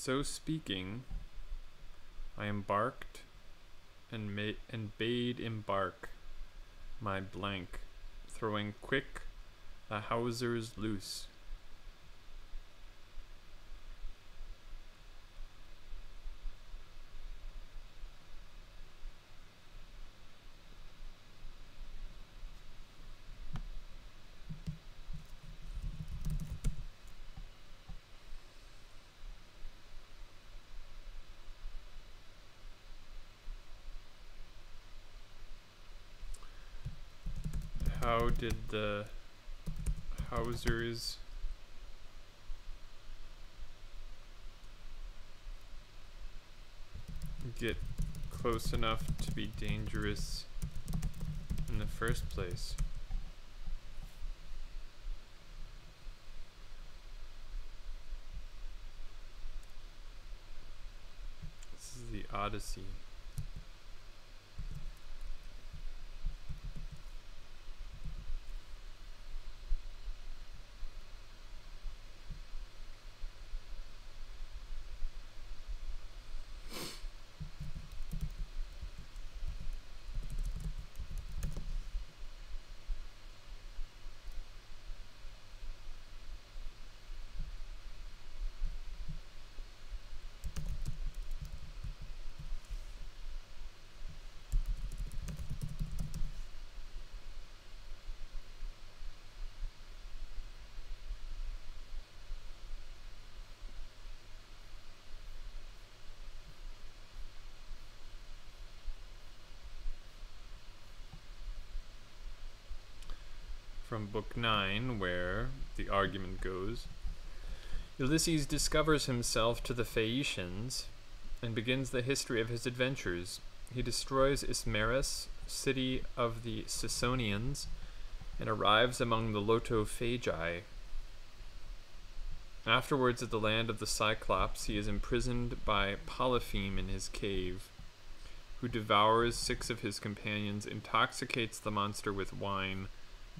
So speaking, I embarked and bade embark my blank, throwing quick the hawsers loose. How did the hawsers get close enough to be dangerous in the first place? This is the Odyssey. From Book 9, where the argument goes, Ulysses discovers himself to the Phaeacians and begins the history of his adventures. He destroys Ismarus, city of the Siconians, and arrives among the Lotophagi. Afterwards, at the land of the Cyclops, he is imprisoned by Polypheme in his cave, who devours 6 of his companions, intoxicates the monster with wine,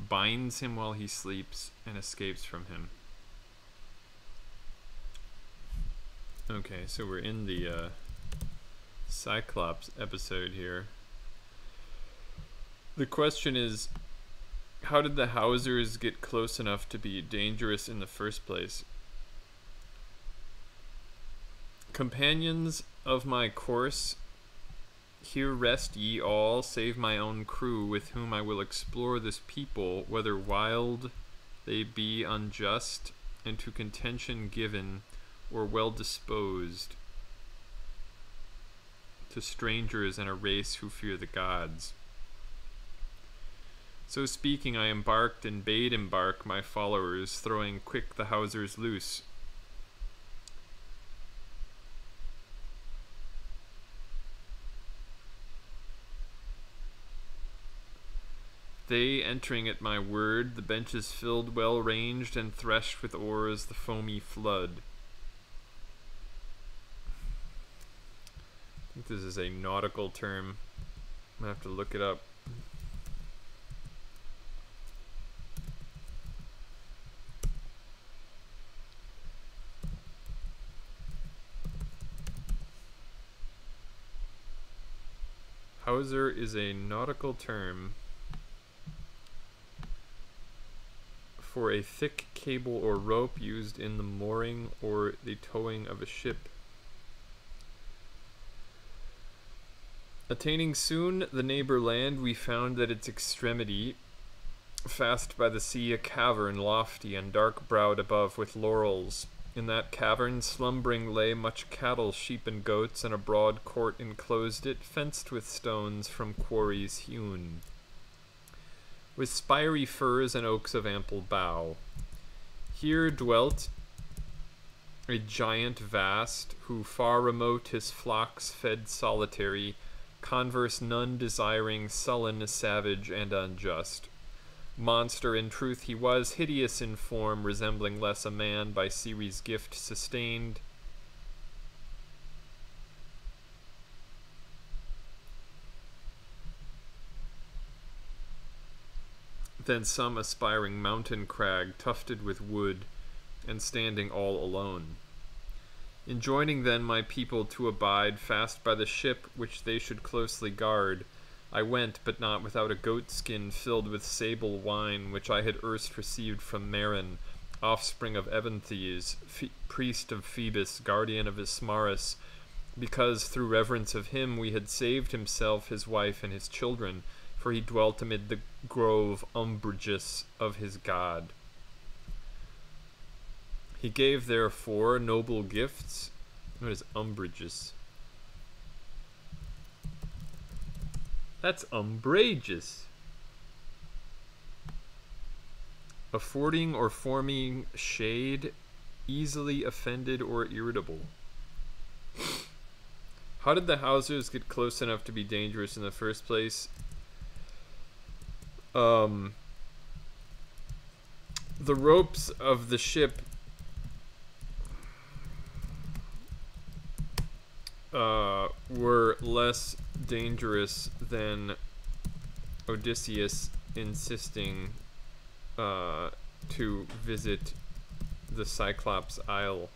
binds him while he sleeps, and escapes from him. Okay, so we're in the Cyclops episode here. The question is, how did the hawsers get close enough to be dangerous in the first place? Companions of my course, here rest ye all, save my own crew, with whom I will explore this people, whether wild they be, unjust, and to contention given, or well disposed to strangers and a race who fear the gods. So speaking, I embarked and bade embark my followers, throwing quick the hawsers loose. They, entering at my word, the benches filled, well ranged, and threshed with oars the foamy flood. I think this is a nautical term. I'm gonna have to look it up. Hawser is a nautical term for a thick cable or rope used in the mooring or the towing of a ship. Attaining soon the neighbor land, we found at its extremity, fast by the sea, a cavern lofty and dark-browed above with laurels. In that cavern slumbering lay much cattle, sheep, and goats, and a broad court enclosed it, fenced with stones from quarries hewn, with spiry firs and oaks of ample bough. Here dwelt a giant vast, who far remote his flocks fed solitary, converse none desiring, sullen, savage, and unjust. Monster in truth he was, hideous in form, resembling less a man by Ceres' gift sustained, than some aspiring mountain crag, tufted with wood, and standing all alone. Enjoining then my people to abide fast by the ship which they should closely guard, I went, but not without a goat skin filled with sable wine, which I had erst received from Marin, offspring of Evanthes, priest of Phoebus, guardian of Ismarus, because through reverence of him we had saved himself, his wife, and his children, for he dwelt amid the grove umbrageous of his god. He gave therefore noble gifts. What is umbrageous? That's umbrageous. Affording or forming shade, easily offended or irritable. How did the Hausers get close enough to be dangerous in the first place? The ropes of the ship were less dangerous than Odysseus insisting to visit the Cyclops Isle.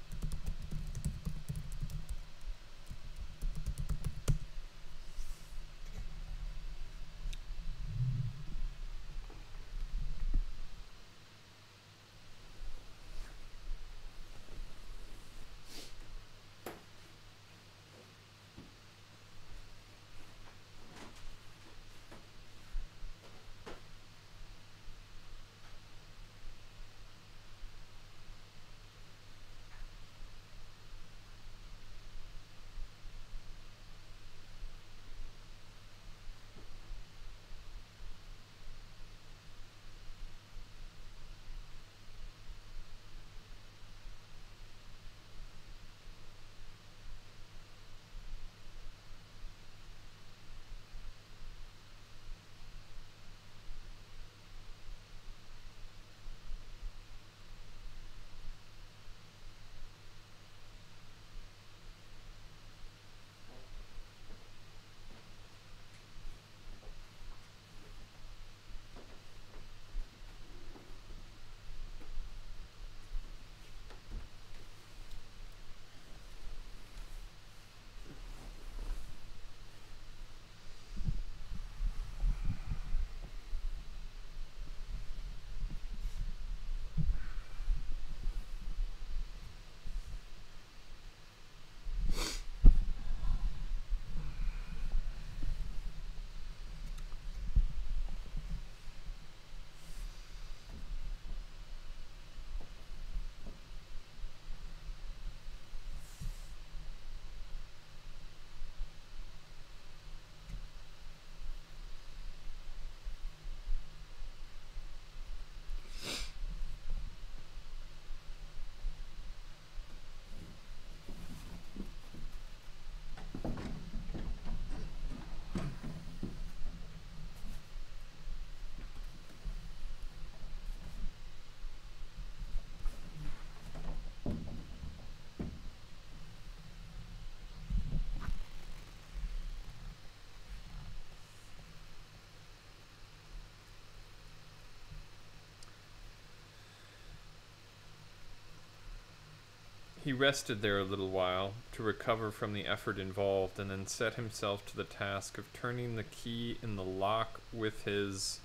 He rested there a little while to recover from the effort involved, and then set himself to the task of turning the key in the lock with his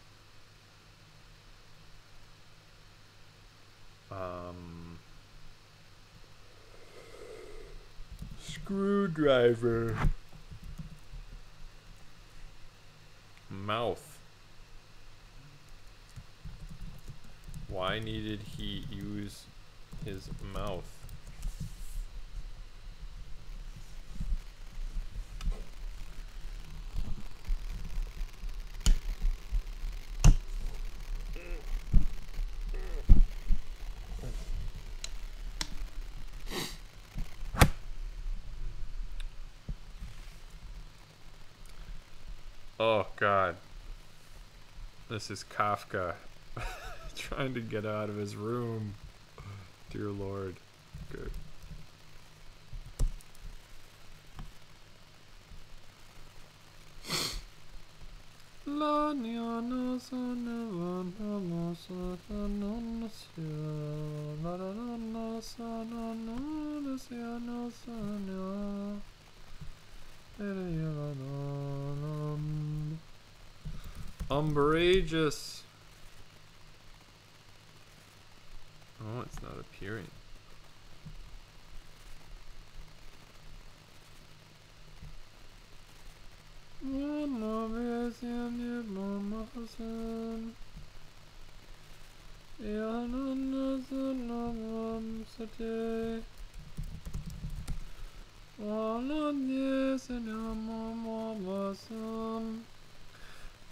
screwdriver mouth. Why needed he use his mouth? Oh God, this is Kafka trying to get out of his room. Dear Lord. Good. Umbrageous. Oh, it's not appearing.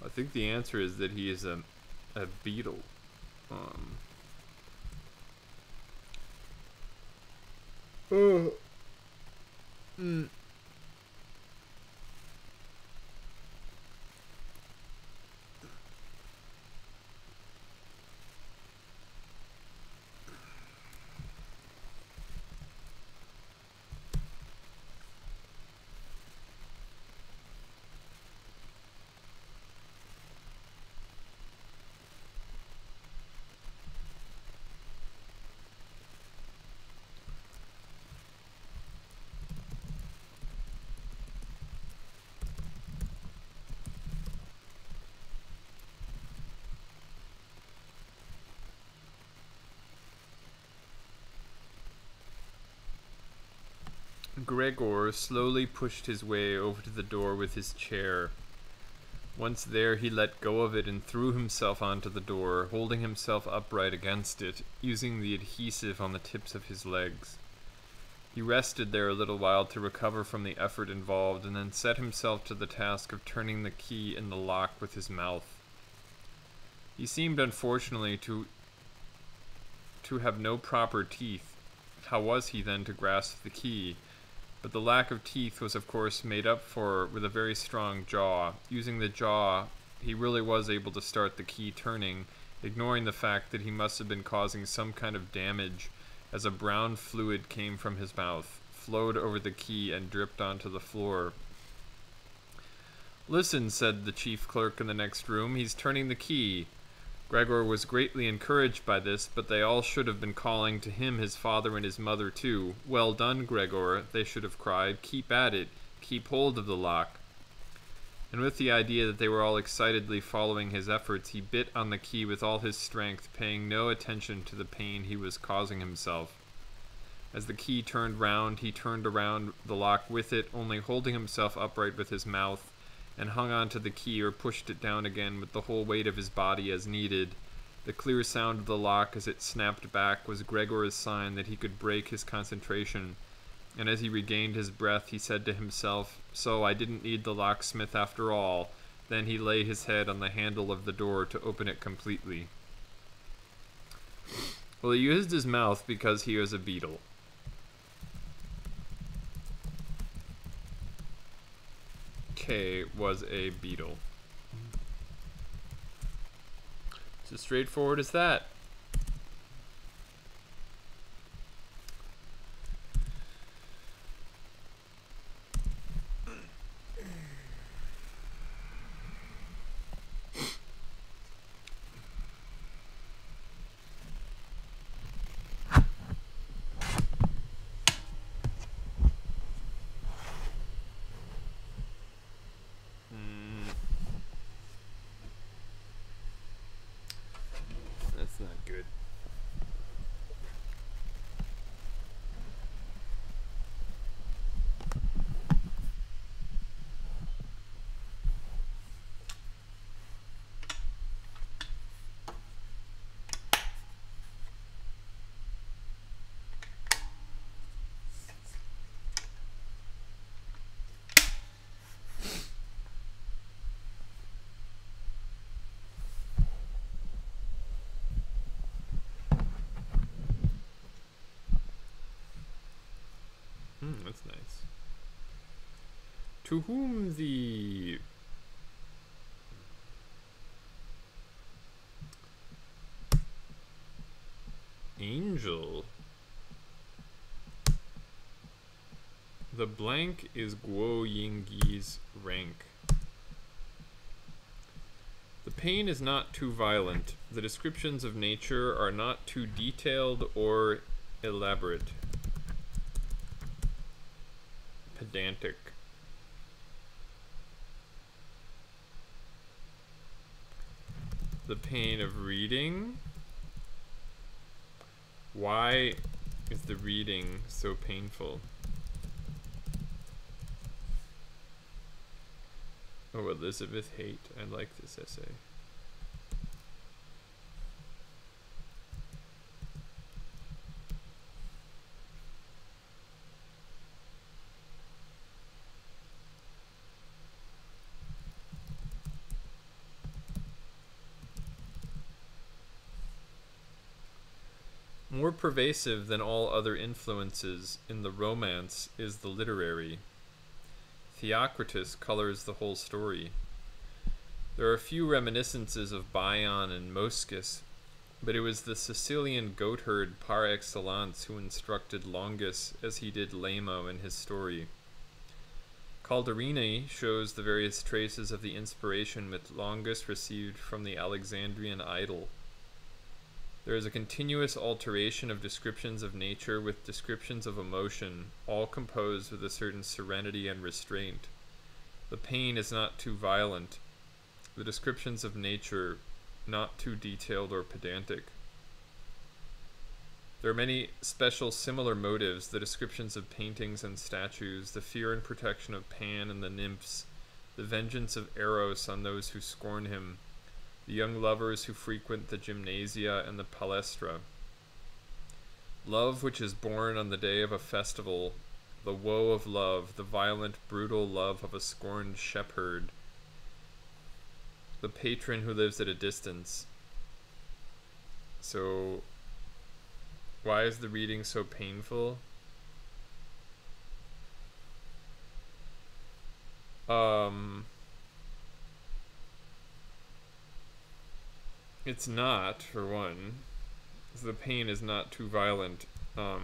I think the answer is that he is a beetle. Gregor slowly pushed his way over to the door with his chair. Once there, he let go of it and threw himself onto the door, holding himself upright against it, using the adhesive on the tips of his legs. He rested there a little while to recover from the effort involved, and then set himself to the task of turning the key in the lock with his mouth. He seemed, unfortunately, to have no proper teeth. How was he, then, to grasp the key? But the lack of teeth was, of course, made up for with a very strong jaw. Using the jaw, he really was able to start the key turning, ignoring the fact that he must have been causing some kind of damage, as a brown fluid came from his mouth, flowed over the key, and dripped onto the floor. "Listen," said the chief clerk in the next room, "he's turning the key." Gregor was greatly encouraged by this, but they all should have been calling to him his father and his mother too. "Well done, Gregor," they should have cried. "Keep at it. Keep hold of the lock." And with the idea that they were all excitedly following his efforts, he bit on the key with all his strength, paying no attention to the pain he was causing himself. As the key turned round, he turned around the lock with it, only holding himself upright with his mouth, and hung on to the key or pushed it down again with the whole weight of his body as needed. The clear sound of the lock as it snapped back was Gregor's sign that he could break his concentration, and as he regained his breath, he said to himself, "So I didn't need the locksmith after all." Then he lay his head on the handle of the door to open it completely. Well, he used his mouth because he was a beetle. K was a beetle. It's as straightforward as that. That's not good. That's nice. To whom the angel, the blank is Guo Yingyi's rank. The pain is not too violent. The descriptions of nature are not too detailed or elaborate. pedantic. The pain of reading. Why is the reading so painful? Oh, Elizabeth Haight. I like this essay. More pervasive than all other influences in the romance is the literary. Theocritus colors the whole story. There are few reminiscences of Bion and Moschus, but it was the Sicilian goatherd par excellence who instructed Longus as he did Lamo in his story. Calderini shows the various traces of the inspiration which Longus received from the Alexandrian idyll. There is a continuous alteration of descriptions of nature with descriptions of emotion, all composed with a certain serenity and restraint. The pain is not too violent, the descriptions of nature not too detailed or pedantic. There are many special similar motives, the descriptions of paintings and statues, the fear and protection of Pan and the nymphs, the vengeance of Eros on those who scorn him, the young lovers who frequent the gymnasia and the palestra. Love which is born on the day of a festival, the woe of love, the violent, brutal love of a scorned shepherd, the patron who lives at a distance. So, why is the reading so painful? It's not, for one. The pain is not too violent. So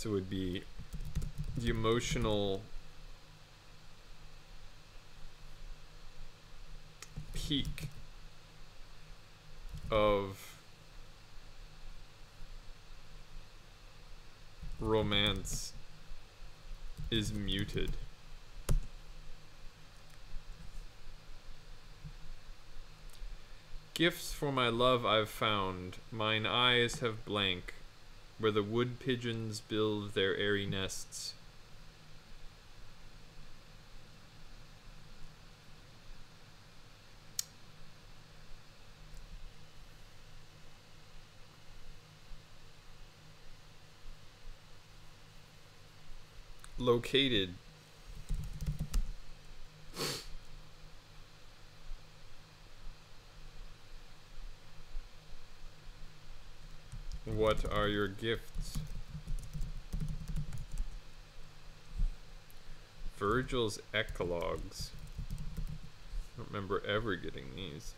it would be the emotional peak of romance is muted. Gifts for my love I've found, mine eyes have blank, where the wood pigeons build their airy nests. Located. What are your gifts? Virgil's Eclogues. I don't remember ever getting these.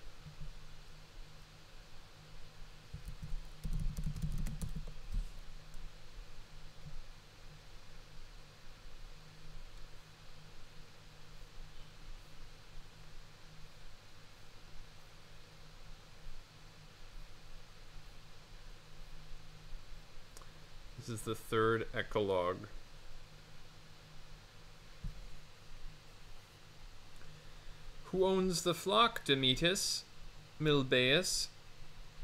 This is the third eclogue. Who owns the flock, Demetus? Milbaeus?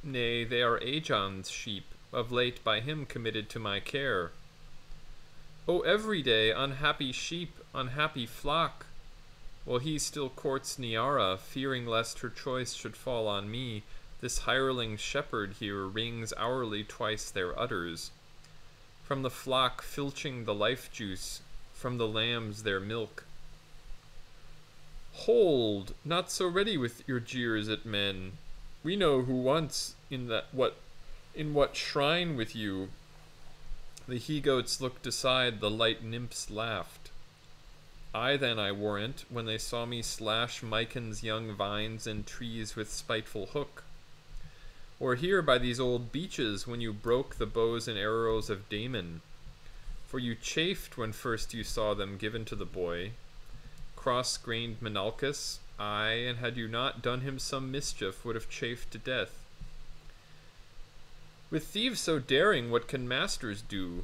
Nay, they are Aegon's sheep, of late by him committed to my care. O every day, unhappy sheep, unhappy flock! While he still courts Niara, fearing lest her choice should fall on me, this hireling shepherd here wrings hourly twice their udders. From the flock filching the life juice, from the lambs their milk. Hold, not so ready with your jeers at men. We know who once in what shrine with you the he-goats looked aside, the light nymphs laughed. I then, I warrant, when they saw me slash Mycon's young vines and trees with spiteful hook. Or here by these old beeches when you broke the bows and arrows of Damon. For you chafed when first you saw them given to the boy. Cross-grained Menalcas, aye, and had you not done him some mischief, would have chafed to death. With thieves so daring, what can masters do?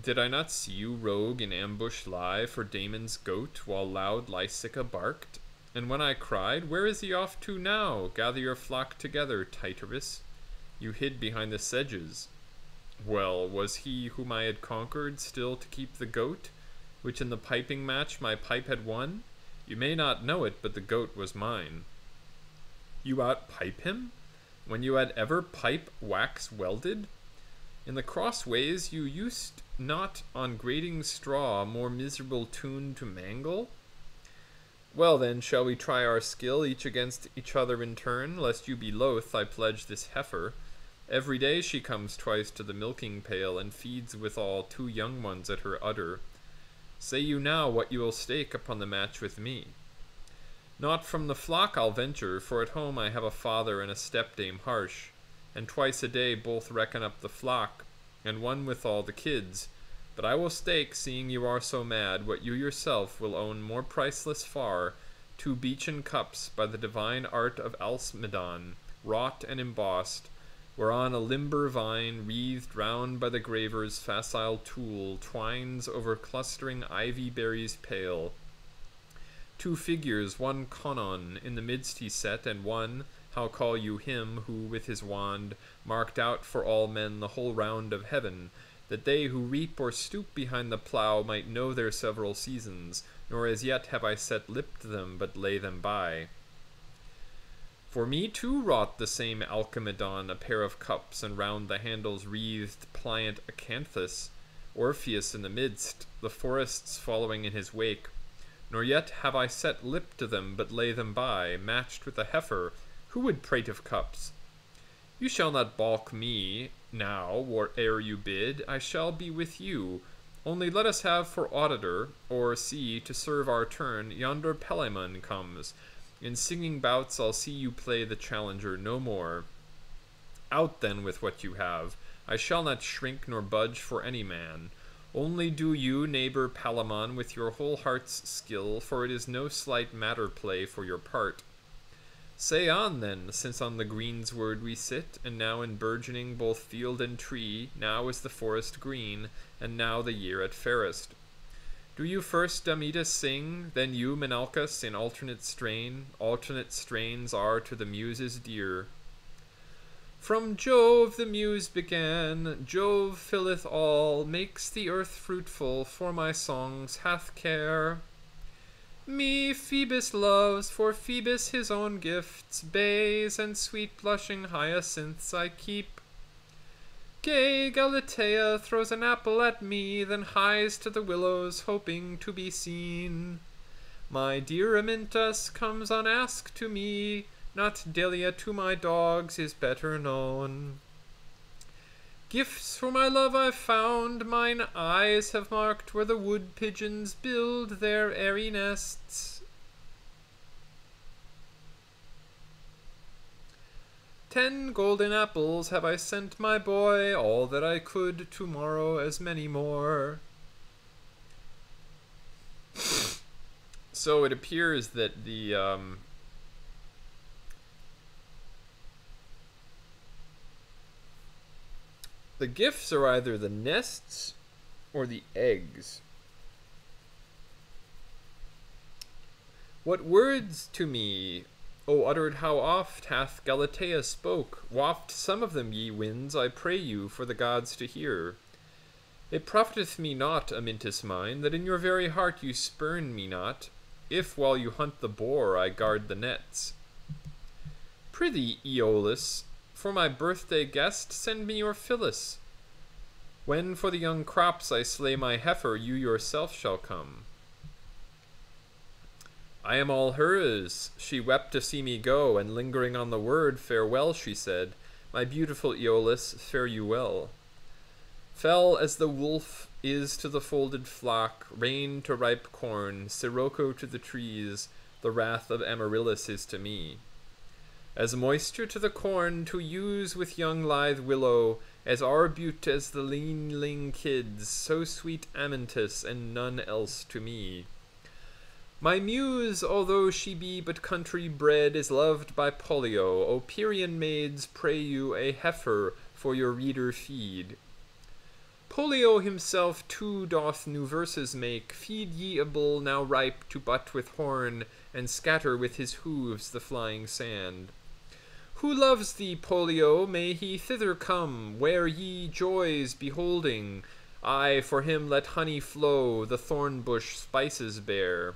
Did I not see you, rogue, in ambush lie for Damon's goat, while loud Lysica barked? And when I cried, where is he off to now? Gather your flock together, Tityrus. You hid behind the sedges. Well, was he whom I had conquered still to keep the goat, which in the piping match my pipe had won? You may not know it, but the goat was mine. You outpipe him, when you had ever pipe wax welded? In the crossways you used not on grating straw more miserable tune to mangle? Well then, shall we try our skill, each against each other in turn, lest you be loath I pledge this heifer. Every day she comes twice to the milking pail, and feeds withal 2 young ones at her udder. Say you now what you will stake upon the match with me. Not from the flock I'll venture, for at home I have a father and a stepdame harsh, and twice a day both reckon up the flock, and one with all the kids. But I will stake, seeing you are so mad, what you yourself will own more priceless far, 2 beechen cups by the divine art of Alcmedon, wrought and embossed, whereon a limber vine, wreathed round by the graver's facile tool, twines over clustering ivy berries pale. 2 figures, one Conon in the midst he set, and one, how call you him, who with his wand marked out for all men the whole round of heaven, that they who reap or stoop behind the plough might know their several seasons, nor as yet have I set lip to them, but lay them by. For me too wrought the same Alcmedon a pair of cups, and round the handles wreathed pliant acanthus, Orpheus in the midst, the forests following in his wake, nor yet have I set lip to them, but lay them by, matched with a heifer. Who would prate of cups? You shall not balk me, now, or ere you bid, I shall be with you. Only let us have for auditor, or see, to serve our turn, yonder Pelaemon comes. In singing bouts I'll see you play the challenger no more. Out then with what you have. I shall not shrink nor budge for any man. Only do you, neighbor Palamon, with your whole heart's skill, for it is no slight matter play for your part. Say on then, since on the greensward we sit, and now in burgeoning both field and tree, now is the forest green, and now the year at fairest. Do you first, Dametas, sing, then you, Menalcas, in alternate strain? Alternate strains are to the muses dear. From Jove the muse began, Jove filleth all, makes the earth fruitful, for my songs hath care. Me Phoebus loves, for Phoebus his own gifts, bays and sweet blushing hyacinths I keep. Gay Galatea throws an apple at me, then hies to the willows, hoping to be seen. My dear Amintus comes unasked to me, not Delia to my dogs is better known. Gifts for my love I've found, mine eyes have marked where the wood pigeons build their airy nests. 10 golden apples have I sent my boy, all that I could, tomorrow as many more. So it appears that the gifts are either the nests or the eggs. What words to me, O uttered how oft hath Galatea spoke? Waft some of them, ye winds, I pray you, for the gods to hear. It profiteth me not, Amintus mine, that in your very heart you spurn me not, if while you hunt the boar I guard the nets. Prithee, Aeolus, for my birthday guest, send me your Phyllis. When for the young crops I slay my heifer, you yourself shall come. I am all hers. She wept to see me go, and lingering on the word, farewell, she said. My beautiful Aeolus, fare you well. Fell as the wolf is to the folded flock, rain to ripe corn, sirocco to the trees, the wrath of Amaryllis is to me. As moisture to the corn, to use with young lithe willow, as arbute as the leanling kids, so sweet Amintus, and none else to me. My muse, although she be but country bred, is loved by Pollio. O Pierian maids, pray you, a heifer for your reader feed. Pollio himself too doth new verses make. Feed ye a bull now ripe to butt with horn, and scatter with his hooves the flying sand. Who loves thee, Pollio, may he thither come, where ye joys beholding. Aye, for him let honey flow, the thorn bush spices bear.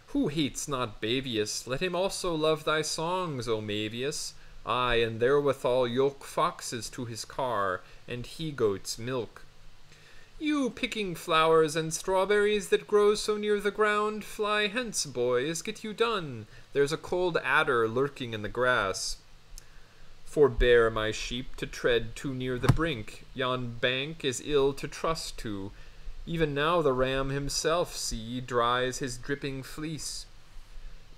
Who hates not Bavius, let him also love thy songs, O Mavius. Aye, and therewithal yoke foxes to his car, and he-goats milk. You picking flowers and strawberries that grow so near the ground, fly hence, boys, get you done. There's a cold adder lurking in the grass. Forbear, my sheep, to tread too near the brink. Yon bank is ill to trust to. Even now the ram himself, see, dries his dripping fleece.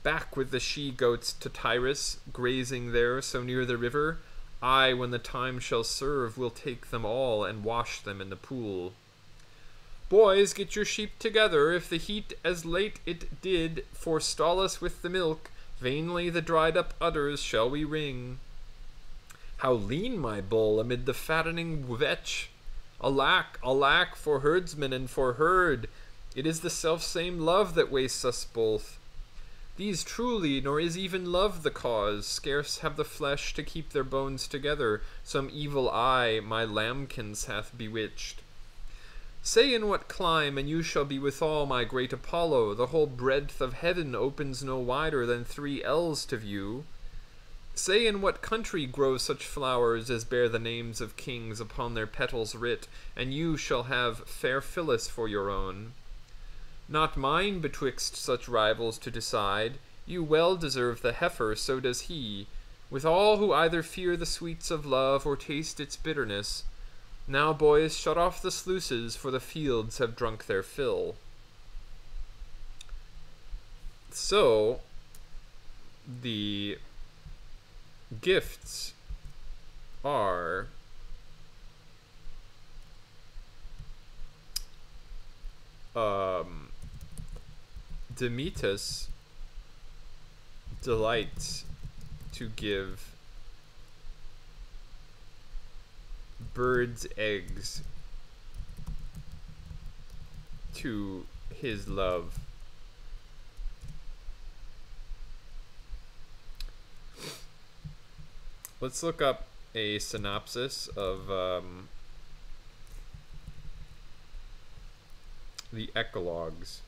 Back with the she-goats to Tyrus, grazing there so near the river. I, when the time shall serve, will take them all and wash them in the pool. Boys, get your sheep together. If the heat as late it did forestall us with the milk, vainly the dried-up udders shall we wring. How lean my bull amid the fattening vetch! Alack, alack, for herdsman and for herd! It is the self-same love that wastes us both. These truly, nor is even love the cause, scarce have the flesh to keep their bones together, some evil eye my lambkins hath bewitched. Say in what clime, and you shall be withal, my great Apollo. The whole breadth of heaven opens no wider than 3 ells to view. Say in what country grow such flowers as bear the names of kings upon their petals writ, and you shall have fair Phyllis for your own. Not mine betwixt such rivals to decide. You well deserve the heifer, so does he. With all who either fear the sweets of love or taste its bitterness. Now, boys, shut off the sluices, for the fields have drunk their fill. So, the gifts are Demetus delights to give birds' eggs to his love. Let's look up a synopsis of the eclogues.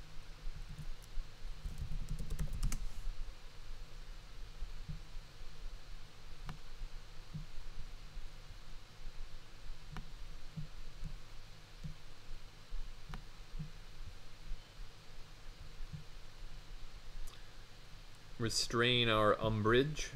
Restrain our umbrage.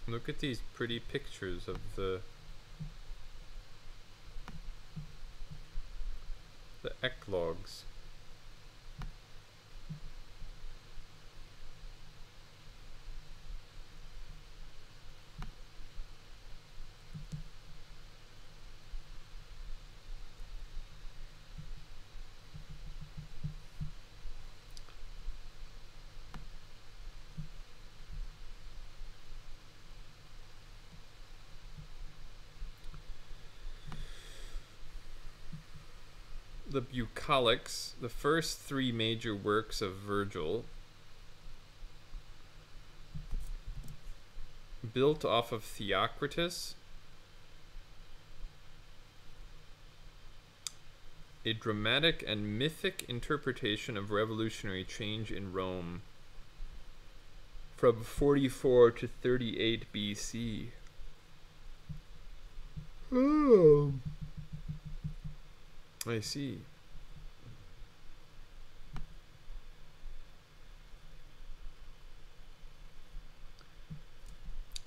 Look at these pretty pictures of the eclogues. The Bucolics, the first 3 major works of Virgil, built off of Theocritus, a dramatic and mythic interpretation of revolutionary change in Rome from 44 to 38 BC. I see.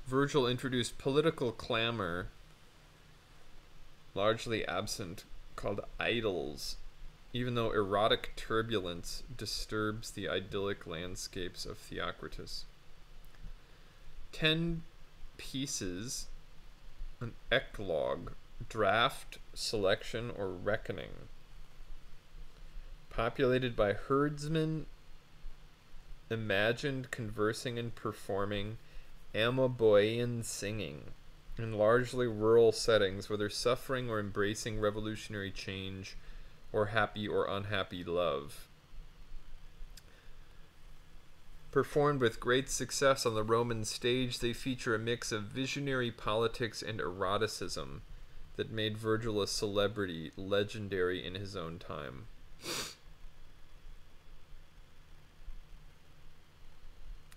Virgil introduced political clamor, largely absent, called idyls, even though erotic turbulence disturbs the idyllic landscapes of Theocritus. 10 pieces, an eclogue, draft, selection, or reckoning, populated by herdsmen imagined conversing and performing Amoeboian singing in largely rural settings, whether suffering or embracing revolutionary change or happy or unhappy love. Performed with great success on the Roman stage, they feature a mix of visionary politics and eroticism that made Virgil a celebrity, legendary in his own time.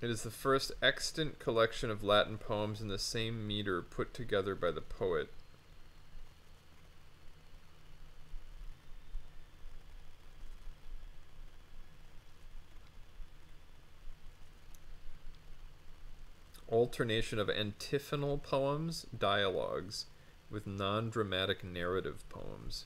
It is the first extant collection of Latin poems in the same meter put together by the poet. Alternation of antiphonal poems, dialogues, with non-dramatic narrative poems.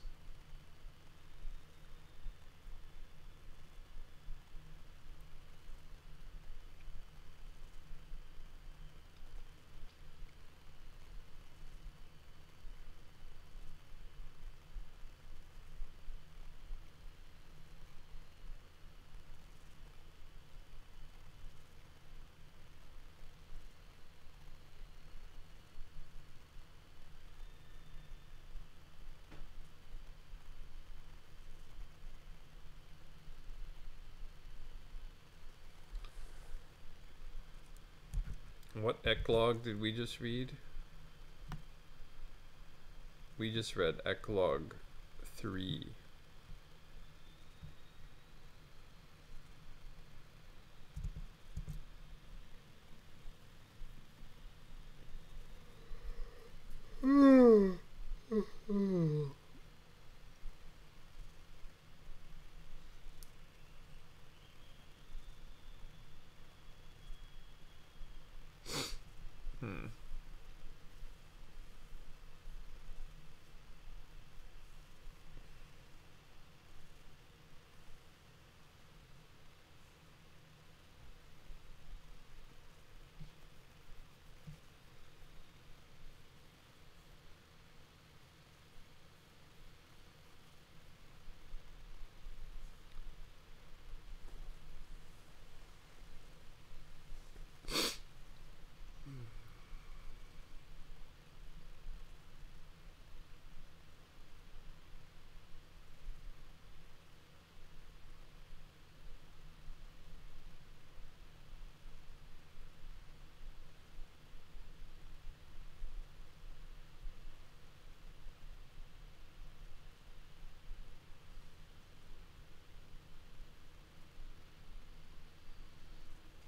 What eclogue did we just read? We just read eclogue 3.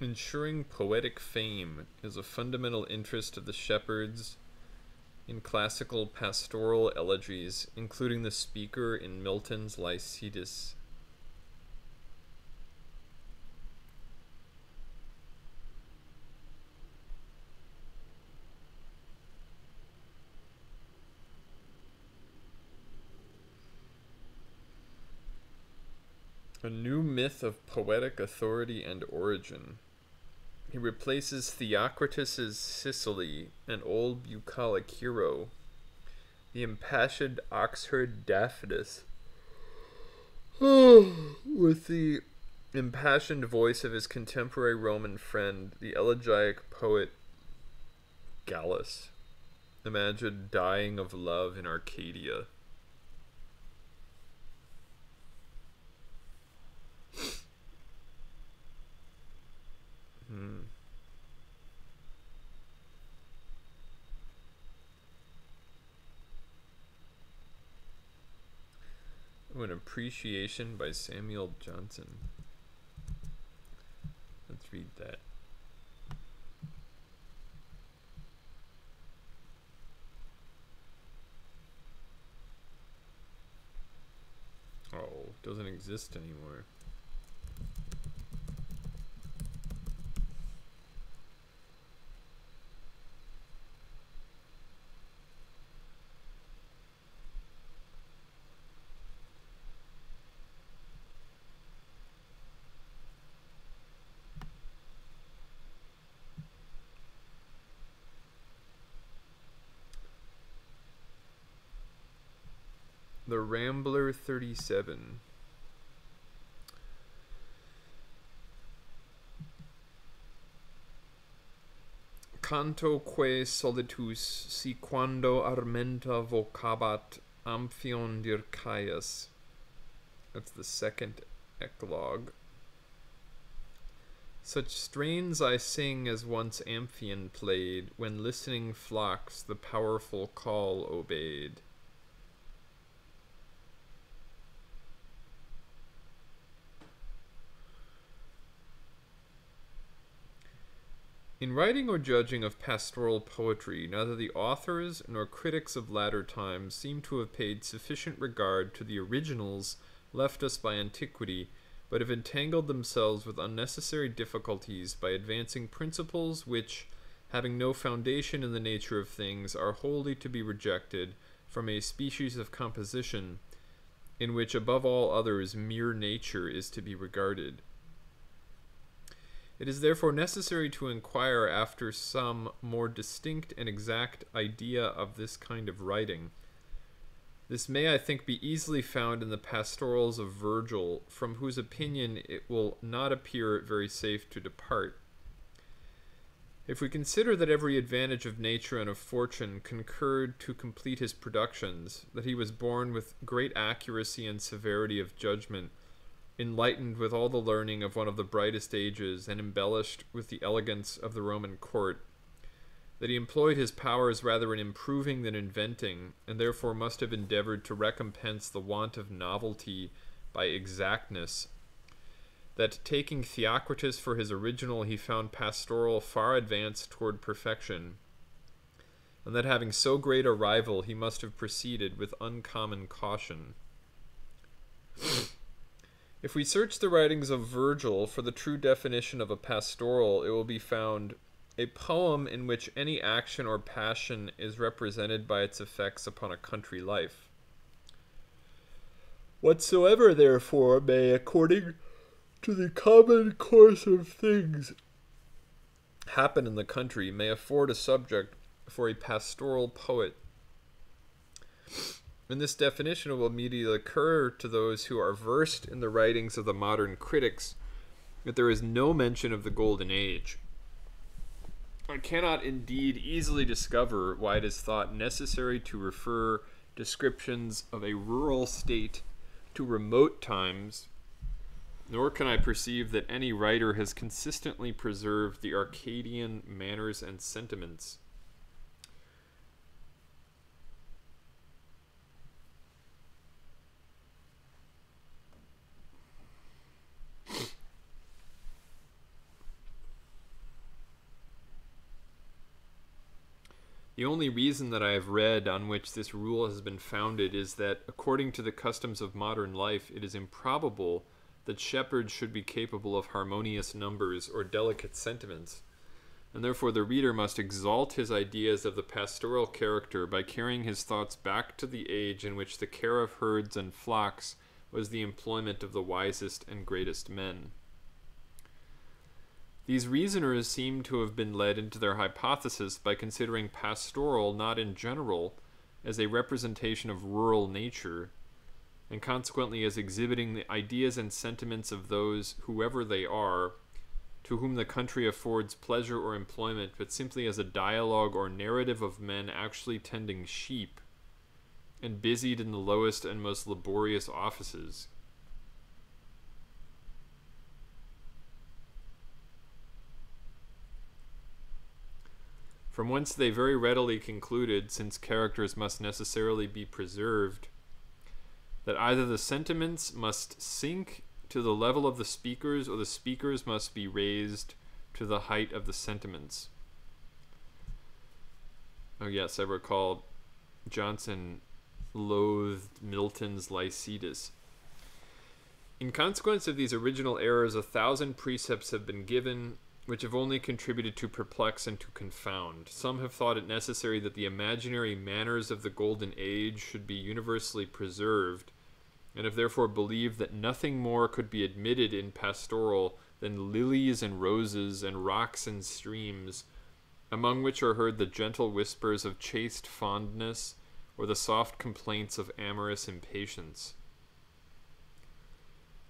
Ensuring poetic fame is a fundamental interest of the shepherds in classical pastoral elegies, including the speaker in Milton's Lycidas. A new myth of poetic authority and origin. He replaces Theocritus's Sicily, an old bucolic hero, the impassioned oxherd Daphnis, with the impassioned voice of his contemporary Roman friend, the elegiac poet Gallus. Imagine dying of love in Arcadia. Oh, an appreciation by Samuel Johnson. Let's read that. doesn't exist anymore. The Rambler 37. Canto que solitus si quando armenta vocabat Amphion Dircaeus. That's the second eclogue. Such strains I sing as once Amphion played, when listening flocks the powerful call obeyed. In writing or judging of pastoral poetry, neither the authors nor critics of latter times seem to have paid sufficient regard to the originals left us by antiquity, but have entangled themselves with unnecessary difficulties by advancing principles which, having no foundation in the nature of things, are wholly to be rejected from a species of composition in which above all others mere nature is to be regarded. It is therefore necessary to inquire after some more distinct and exact idea of this kind of writing. This may, I think, be easily found in the pastorals of Virgil, from whose opinion it will not appear very safe to depart. If we consider that every advantage of nature and of fortune concurred to complete his productions, that he was born with great accuracy and severity of judgment, enlightened with all the learning of one of the brightest ages, and embellished with the elegance of the Roman court, that he employed his powers rather in improving than inventing, and therefore must have endeavored to recompense the want of novelty by exactness, that taking Theocritus for his original, he found pastoral far advanced toward perfection, and that having so great a rival, he must have proceeded with uncommon caution. If we search the writings of Virgil for the true definition of a pastoral, it will be found a poem in which any action or passion is represented by its effects upon a country life. Whatsoever, therefore, may, according to the common course of things, happen in the country, may afford a subject for a pastoral poet. In this definition, it will immediately occur to those who are versed in the writings of the modern critics that there is no mention of the Golden Age. I cannot indeed easily discover why it is thought necessary to refer descriptions of a rural state to remote times, nor can I perceive that any writer has consistently preserved the Arcadian manners and sentiments. The only reason that I have read on which this rule has been founded is that, according to the customs of modern life, it is improbable that shepherds should be capable of harmonious numbers or delicate sentiments, and therefore the reader must exalt his ideas of the pastoral character by carrying his thoughts back to the age in which the care of herds and flocks was the employment of the wisest and greatest men. These reasoners seem to have been led into their hypothesis by considering pastoral not in general as a representation of rural nature, and consequently as exhibiting the ideas and sentiments of those, whoever they are, to whom the country affords pleasure or employment, but simply as a dialogue or narrative of men actually tending sheep and busied in the lowest and most laborious offices. From whence they very readily concluded, since characters must necessarily be preserved, that either the sentiments must sink to the level of the speakers, or the speakers must be raised to the height of the sentiments. Oh yes, I recall Johnson loathed Milton's Lycidas. In consequence of these original errors, 1,000 precepts have been given, which have only contributed to perplex and to confound. Some have thought it necessary that the imaginary manners of the Golden Age should be universally preserved, and have therefore believed that nothing more could be admitted in pastoral than lilies and roses and rocks and streams, among which are heard the gentle whispers of chaste fondness or the soft complaints of amorous impatience.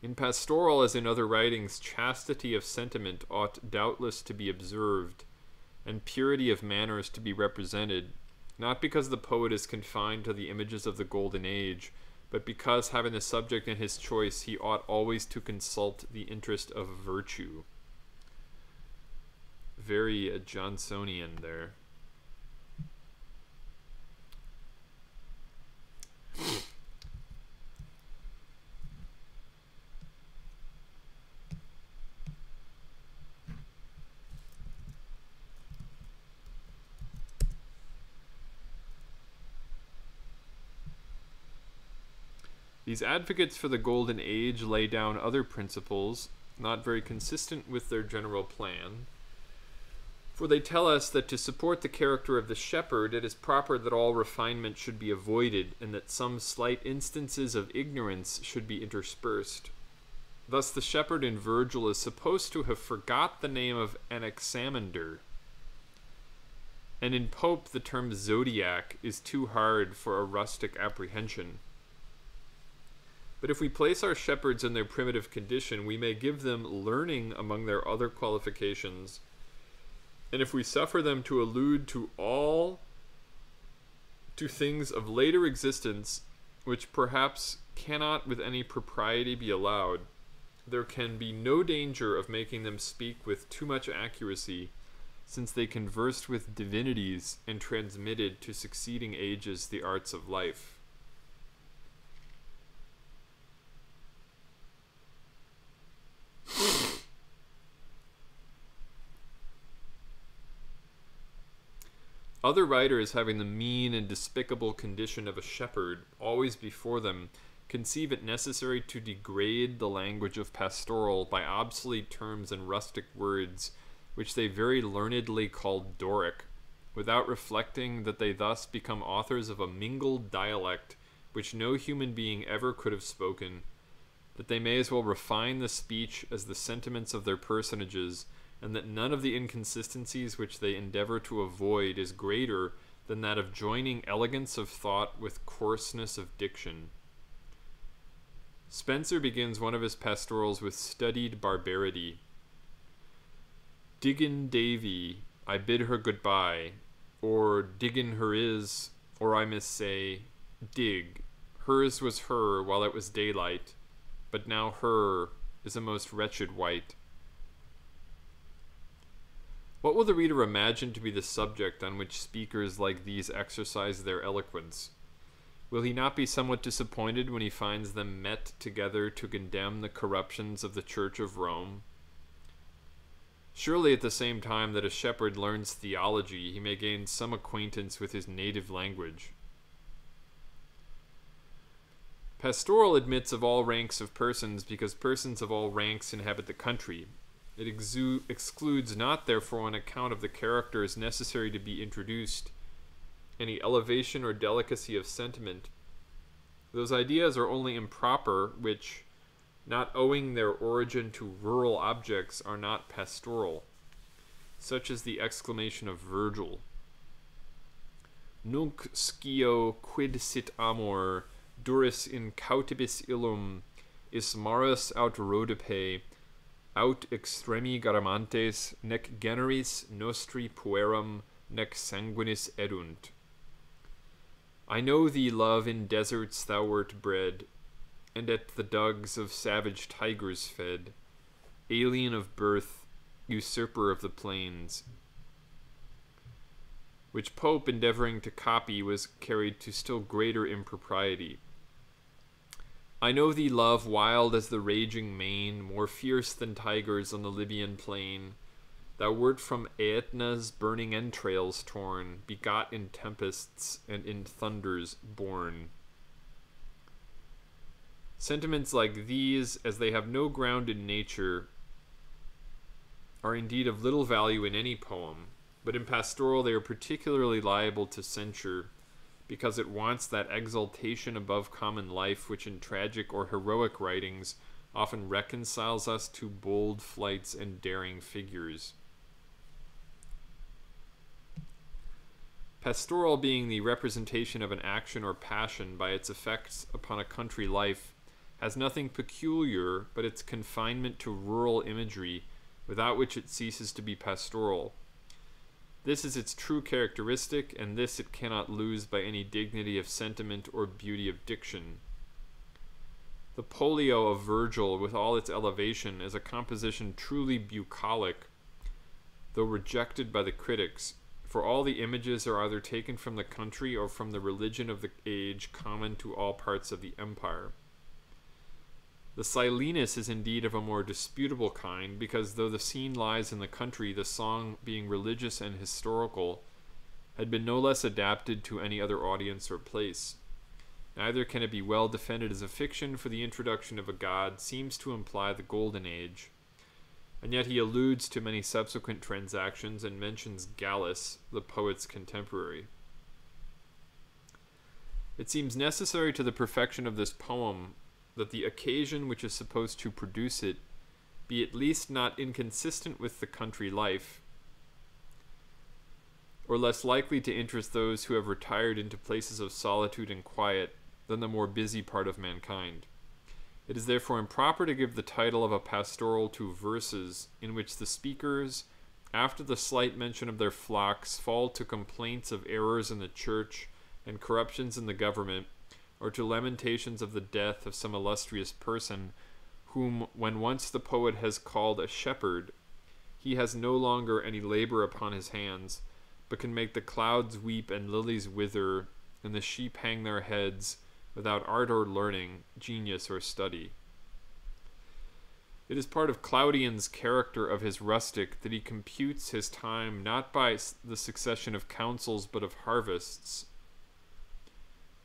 In pastoral, as in other writings, chastity of sentiment ought doubtless to be observed, and purity of manners to be represented, not because the poet is confined to the images of the Golden Age, but because, having the subject in his choice, he ought always to consult the interest of virtue. Very Johnsonian there. These advocates for the Golden Age lay down other principles, not very consistent with their general plan. For they tell us that to support the character of the shepherd, it is proper that all refinement should be avoided, and that some slight instances of ignorance should be interspersed. Thus the shepherd in Virgil is supposed to have forgot the name of Anaximander, and in Pope the term zodiac is too hard for a rustic apprehension. But if we place our shepherds in their primitive condition, we may give them learning among their other qualifications. And if we suffer them to allude to things of later existence, which perhaps cannot with any propriety be allowed, there can be no danger of making them speak with too much accuracy, since they conversed with divinities and transmitted to succeeding ages the arts of life. Other writers, having the mean and despicable condition of a shepherd always before them, conceive it necessary to degrade the language of pastoral by obsolete terms and rustic words, which they very learnedly call Doric, without reflecting that they thus become authors of a mingled dialect which no human being ever could have spoken, that they may as well refine the speech as the sentiments of their personages, and that none of the inconsistencies which they endeavor to avoid is greater than that of joining elegance of thought with coarseness of diction. Spenser begins one of his pastorals with studied barbarity. Diggin Davy, I bid her goodbye, or diggin her is, or I must say, dig. Hers was her while it was daylight, but now her is a most wretched wight. What will the reader imagine to be the subject on which speakers like these exercise their eloquence? Will he not be somewhat disappointed when he finds them met together to condemn the corruptions of the Church of Rome? Surely at the same time that a shepherd learns theology, he may gain some acquaintance with his native language. Pastoral admits of all ranks of persons, because persons of all ranks inhabit the country. It excludes not, therefore, on account of the characters necessary to be introduced, any elevation or delicacy of sentiment. Those ideas are only improper which, not owing their origin to rural objects, are not pastoral, such as the exclamation of Virgil, Nunc scio quid sit amor, duris in cautibus illum, is maris aut rhodope, aut extremi garamantes, nec generis nostri puerum, nec sanguinis edunt. I know thee, love, in deserts thou wert bred, and at the dugs of savage tigers fed, alien of birth, usurper of the plains. Which Pope, endeavoring to copy, was carried to still greater impropriety. I know thee, love, wild as the raging main, more fierce than tigers on the Libyan plain. Thou wert from Aetna's burning entrails torn, begot in tempests and in thunders born. Sentiments like these, as they have no ground in nature, are indeed of little value in any poem, but in pastoral they are particularly liable to censure, because it wants that exaltation above common life which in tragic or heroic writings often reconciles us to bold flights and daring figures. Pastoral, being the representation of an action or passion by its effects upon a country life, has nothing peculiar but its confinement to rural imagery, without which it ceases to be pastoral. This is its true characteristic, and this it cannot lose by any dignity of sentiment or beauty of diction. The Polio of Virgil, with all its elevation, is a composition truly bucolic, though rejected by the critics, for all the images are either taken from the country or from the religion of the age common to all parts of the empire. The Silenus is indeed of a more disputable kind, because though the scene lies in the country, the song, being religious and historical, had been no less adapted to any other audience or place. Neither can it be well defended as a fiction, for the introduction of a god seems to imply the Golden Age, and yet he alludes to many subsequent transactions and mentions Gallus, the poet's contemporary. It seems necessary to the perfection of this poem that the occasion which is supposed to produce it be at least not inconsistent with the country life, or less likely to interest those who have retired into places of solitude and quiet than the more busy part of mankind. It is therefore improper to give the title of a pastoral to verses in which the speakers, after the slight mention of their flocks, fall to complaints of errors in the church and corruptions in the government, or to lamentations of the death of some illustrious person, whom, when once the poet has called a shepherd, he has no longer any labor upon his hands, but can make the clouds weep and lilies wither, and the sheep hang their heads, without art or learning, genius or study. It is part of Claudian's character of his rustic that he computes his time not by the succession of councils but of harvests.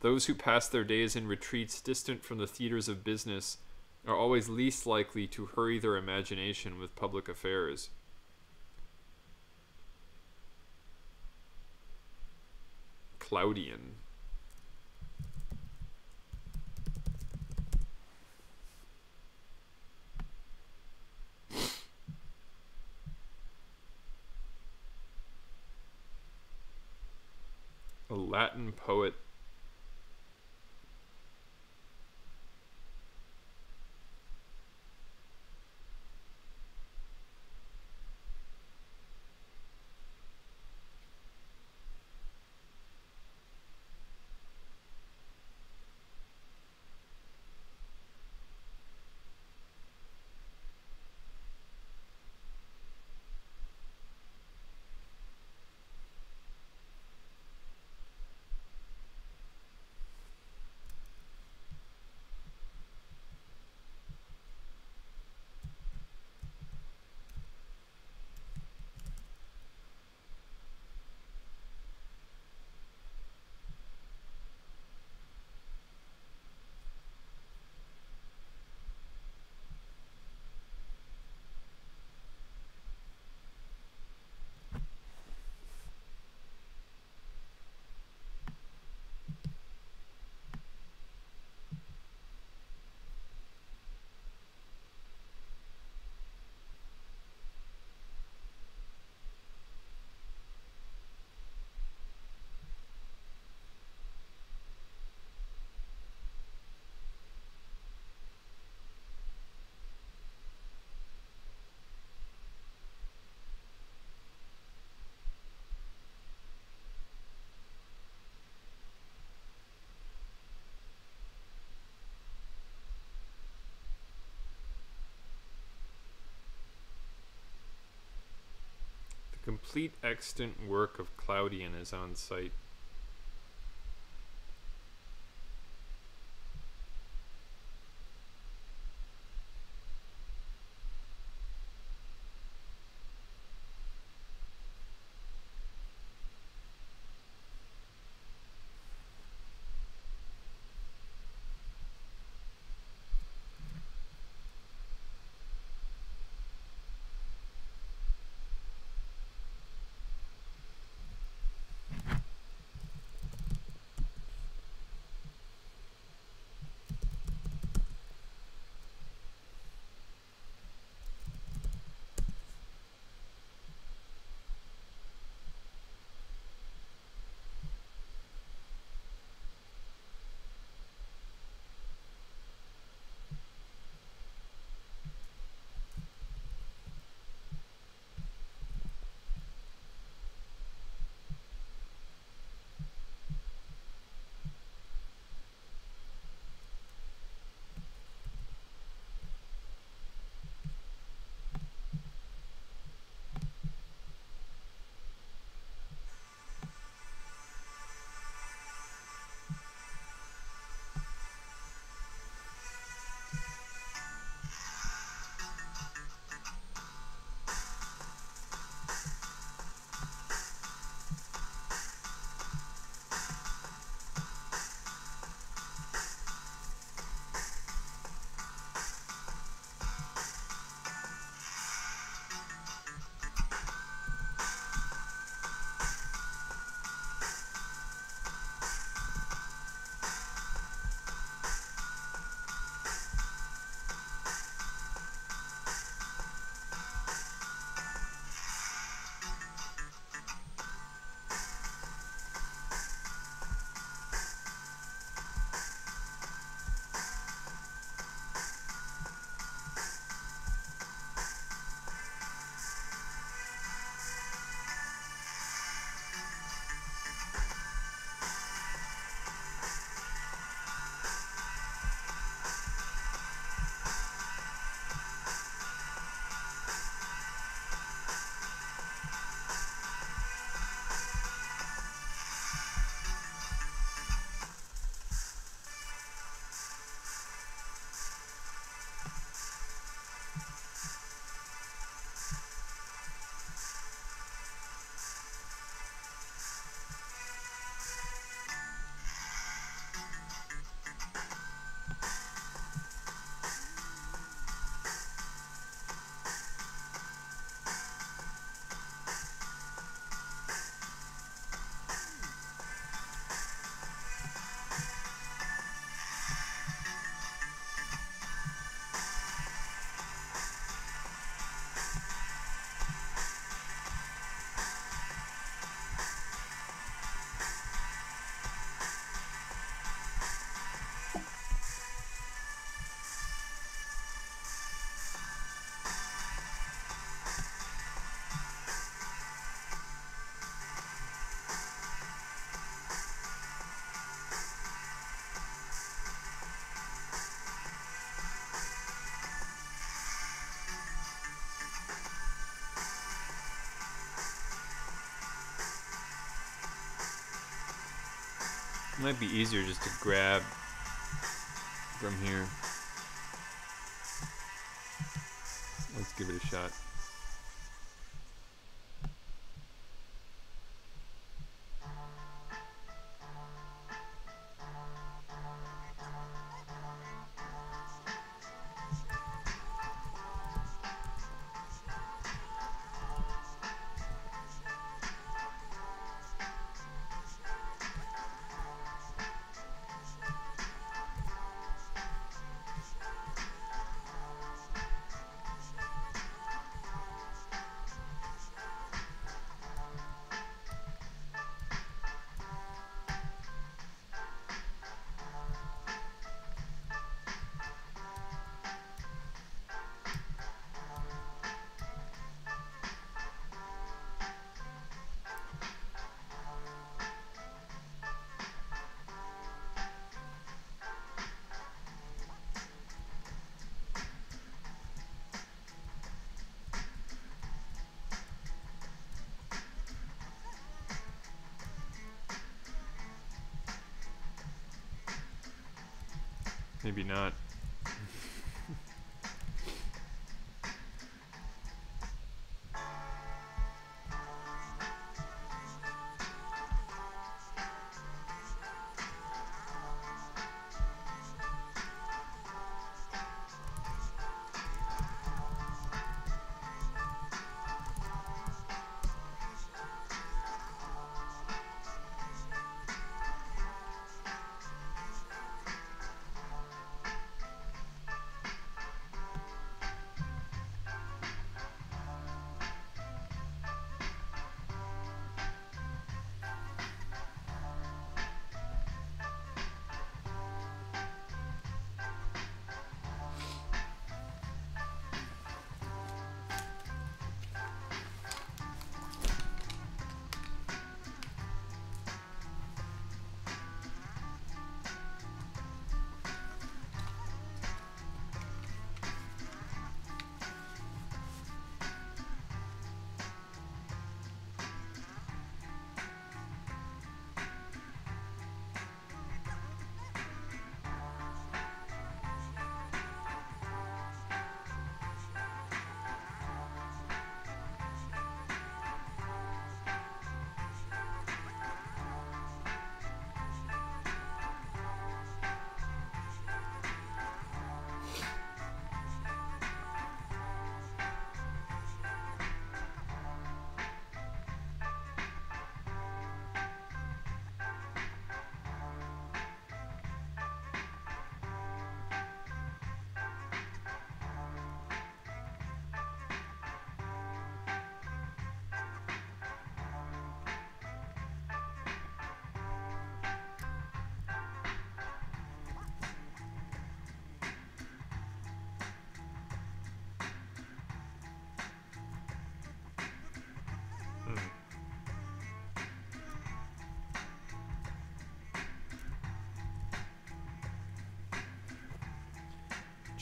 Those who pass their days in retreats distant from the theaters of business are always least likely to hurry their imagination with public affairs. Claudian. A Latin poet. The complete extant work of Claudian is on site. It might be easier just to grab from here. Let's give it a shot. Maybe not.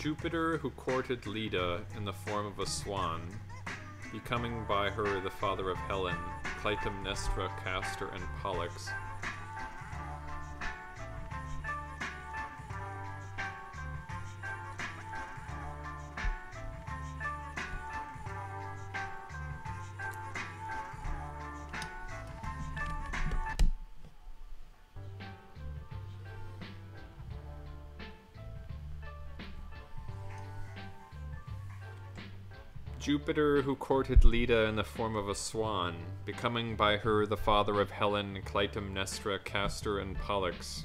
Jupiter, who courted Leda in the form of a swan, becoming by her the father of Helen, Clytemnestra, Castor, and Pollux. Jupiter, who courted Leda in the form of a swan, becoming by her the father of Helen, Clytemnestra, Castor, and Pollux.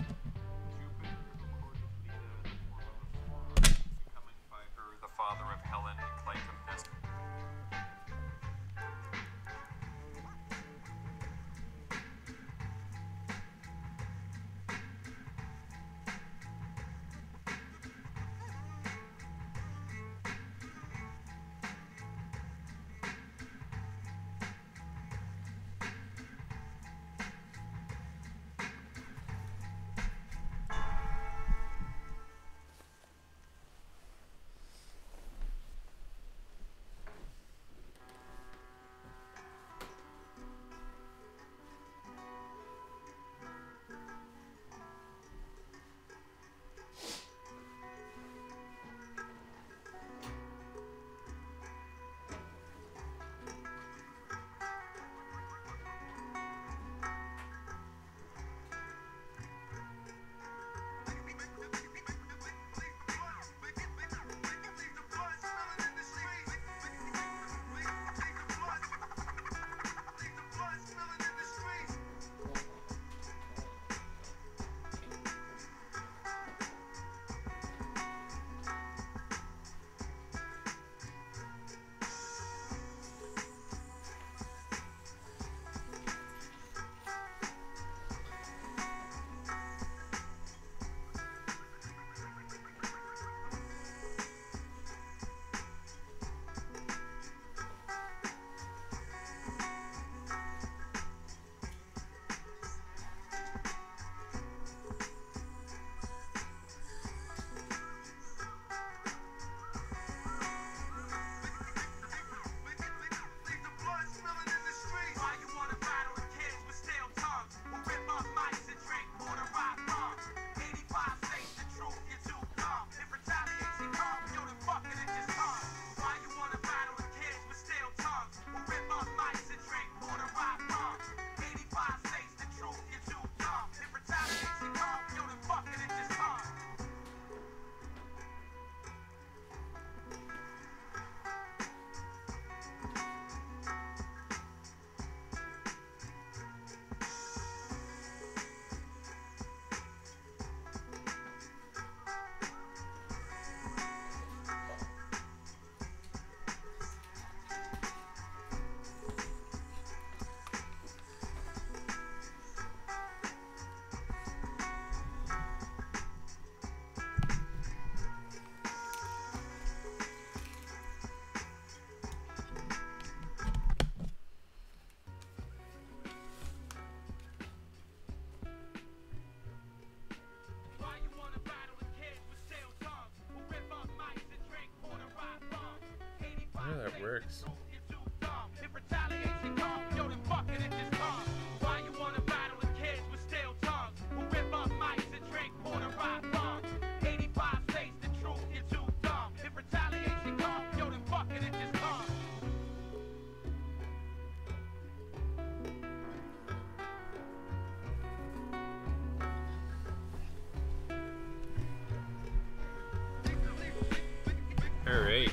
Alright.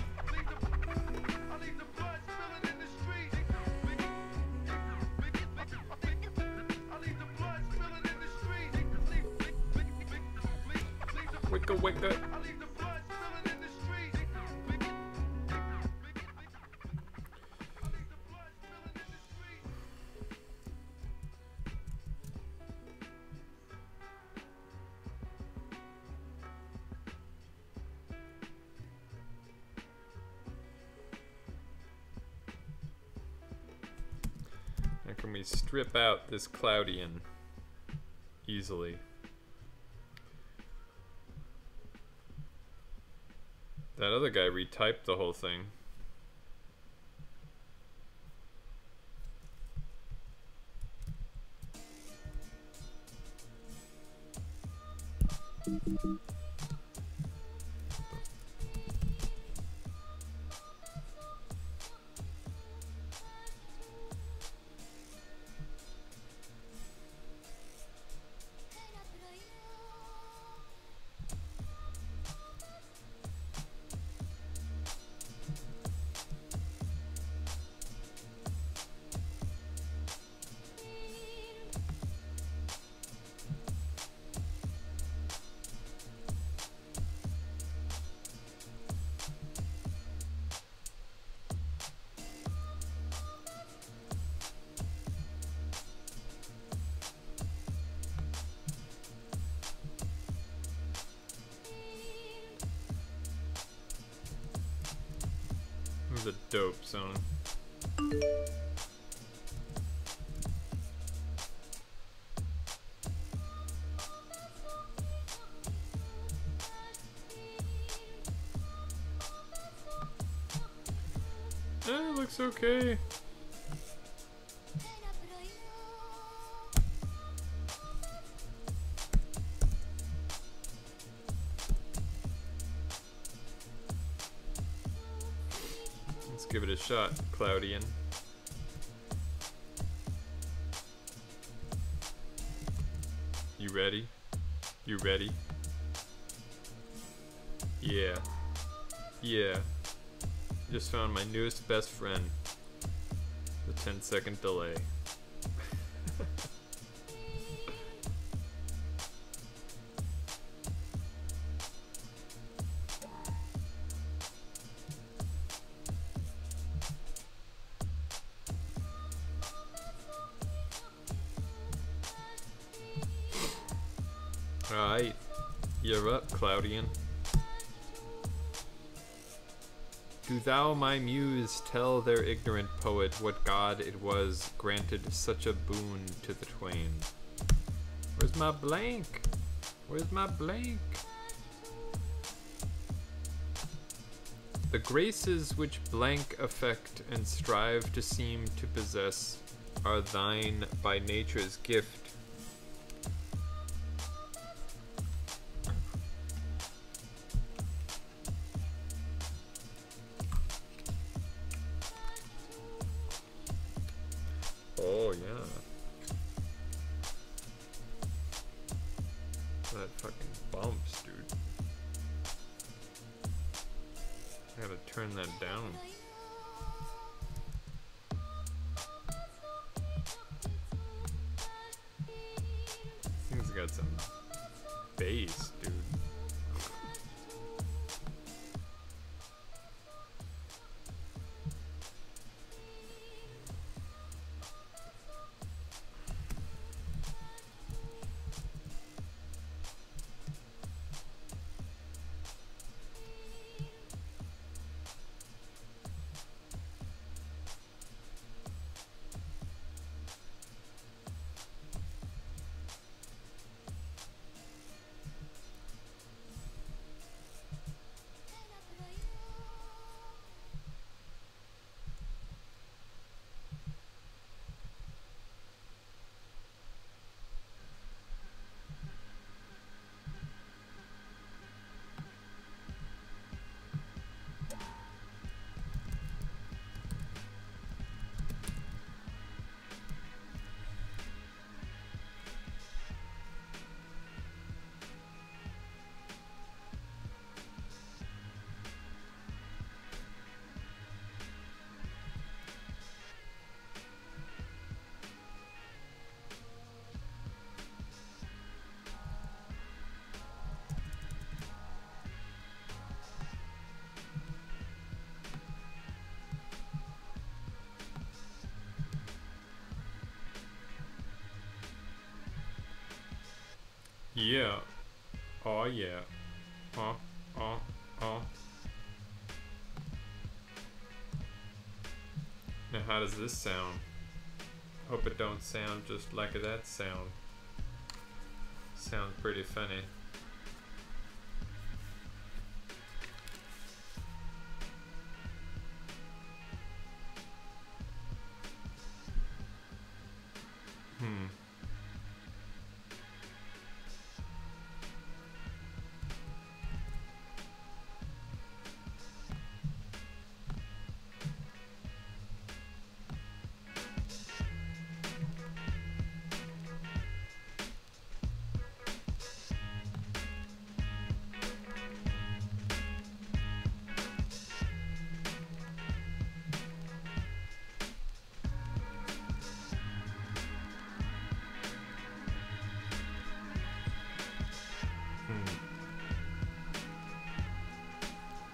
Wicka wicka. Now can we strip out this Cloudian easily? That other guy retyped the whole thing. It was a dope song. It looks okay. Let's give it a shot, Cloudian. You ready? You ready? Yeah. Yeah. Just found my newest best friend. The 10-second delay. Alright, you're up, Cloudian. Do thou, my muse, tell their ignorant poet what god it was granted such a boon to the twain. Where's my blank? Where's my blank? The graces which blank affect and strive to seem to possess are thine by nature's gift. Oh yeah. That fucking bumps, dude. I gotta turn that down. This thing's got some bass, dude. Yeah. Oh yeah. Oh, oh, oh. Now how does this sound? Hope it don't sound just like that sound. Sounds pretty funny.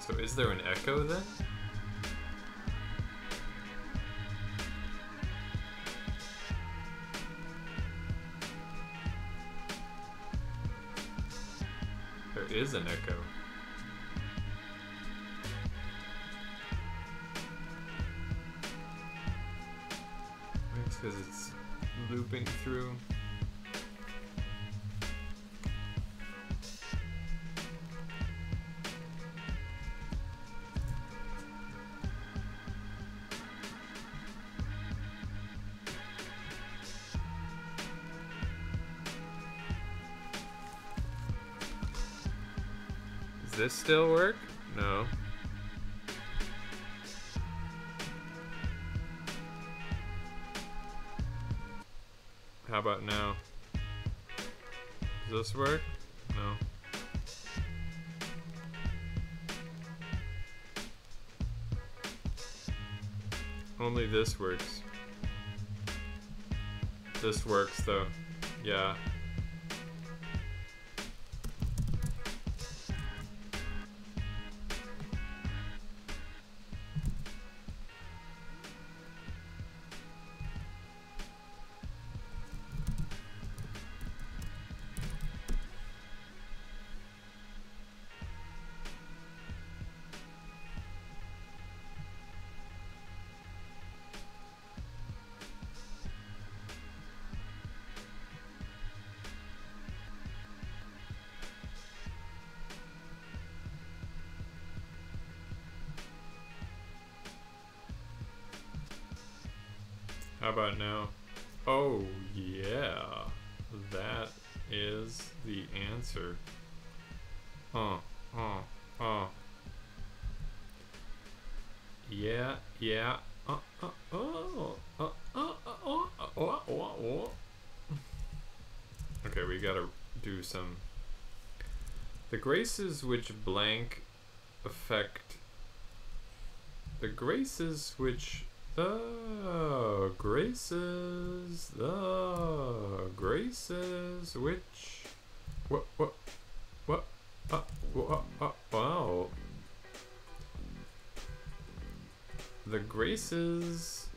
So is there an echo then? There is an echo. It's because it's looping through. Does this still work? No. How about now? Does this work? No. Only this works. This works though. Yeah. How about now? Oh yeah, that is the answer. Yeah, yeah. Okay, we gotta do some. The graces which blank affect. The graces which. The graces which. What? Wow. The graces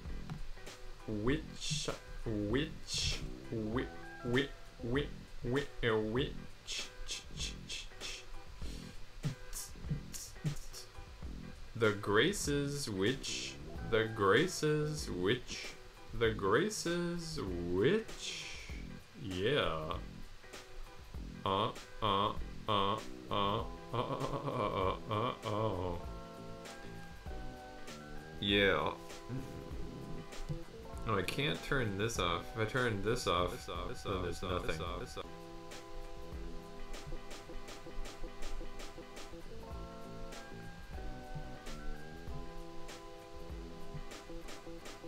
which the graces which yeah yeah. Oh, I can't turn this off. If I turn this off, then there's nothing.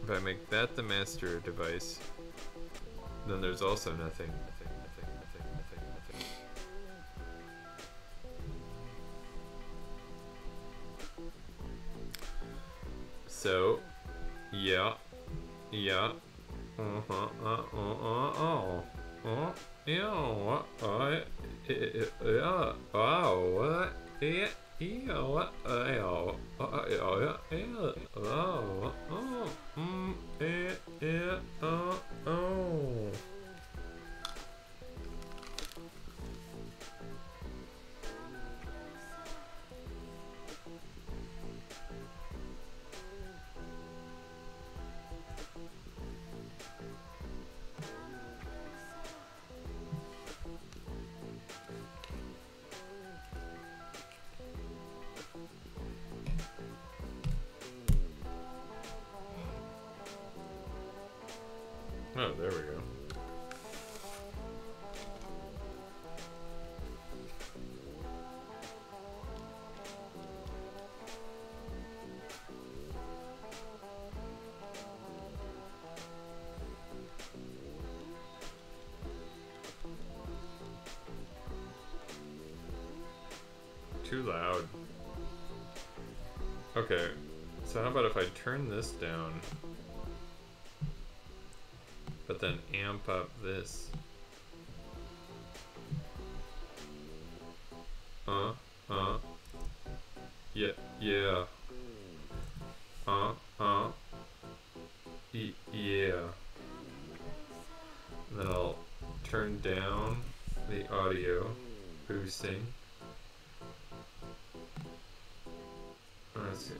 If I make that the master device, then there's also nothing. So, yeah, yeah, Oh, there we go. Too loud. Okay, so how about if I turn this down, but then amp up this? Yeah, yeah. Yeah. Then I'll turn down the audio boosting. Let's see.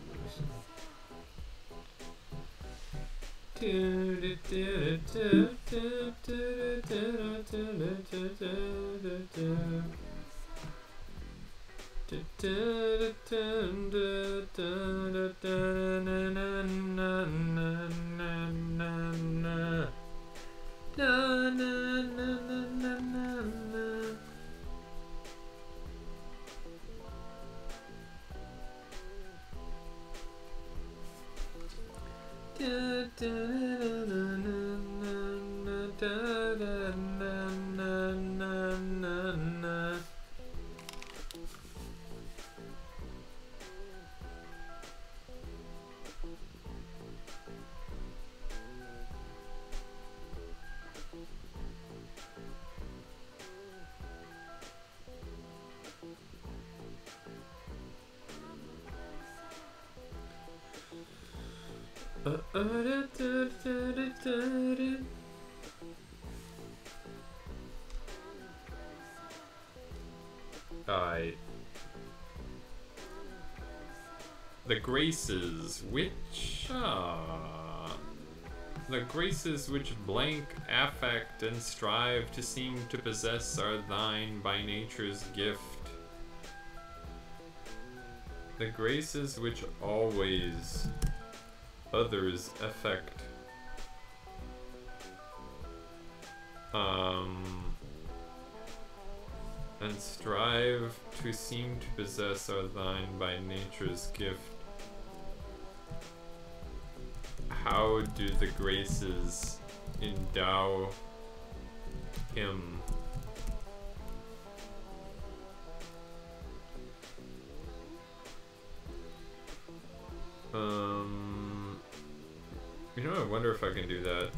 The graces which blank affect and strive to seem to possess are thine by nature's gift. The graces which always others affect, and strive to seem to possess are thine by nature's gift. How do the graces endow him? You know, I wonder if I can do that.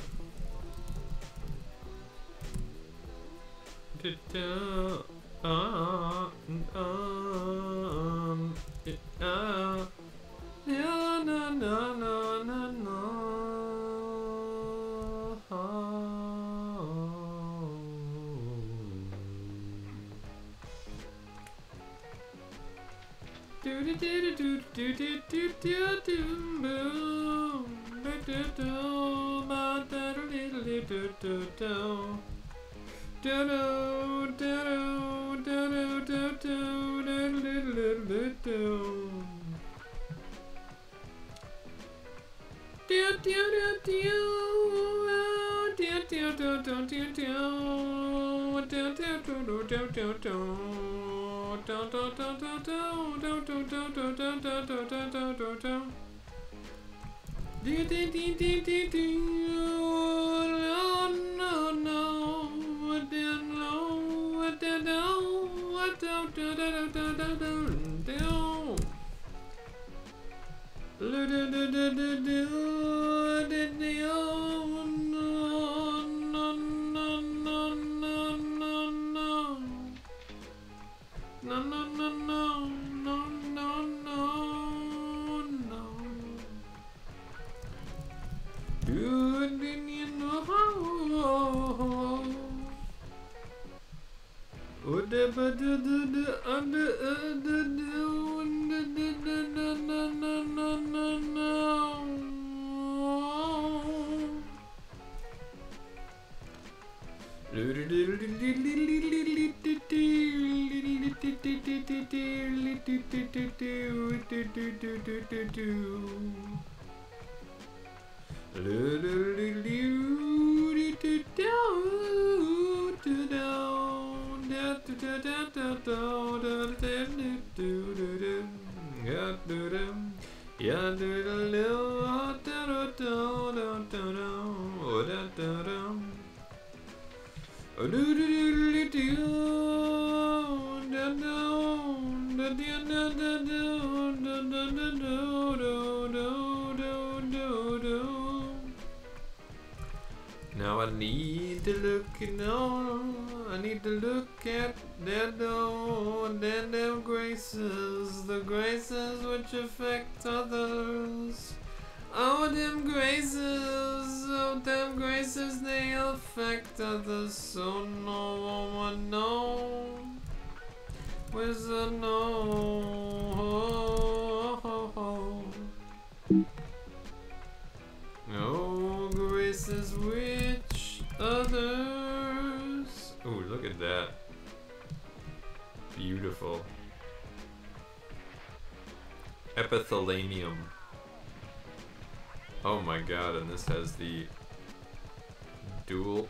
Now I need to look, I need to look at them graces, the graces which affect others. Oh, them graces, they affect others, so no one knows. Where's the no graces which others. Oh, look at that. Beautiful. Epithalamium. Oh my god, and this has the dual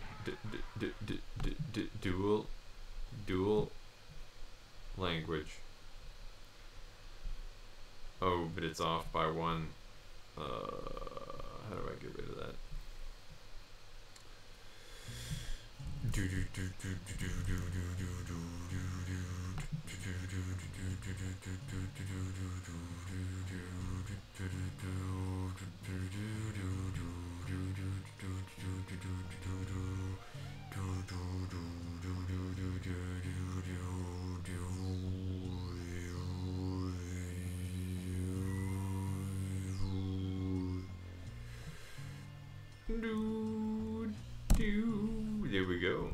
language. Oh, but it's off by one. How do I get rid of that? There we go.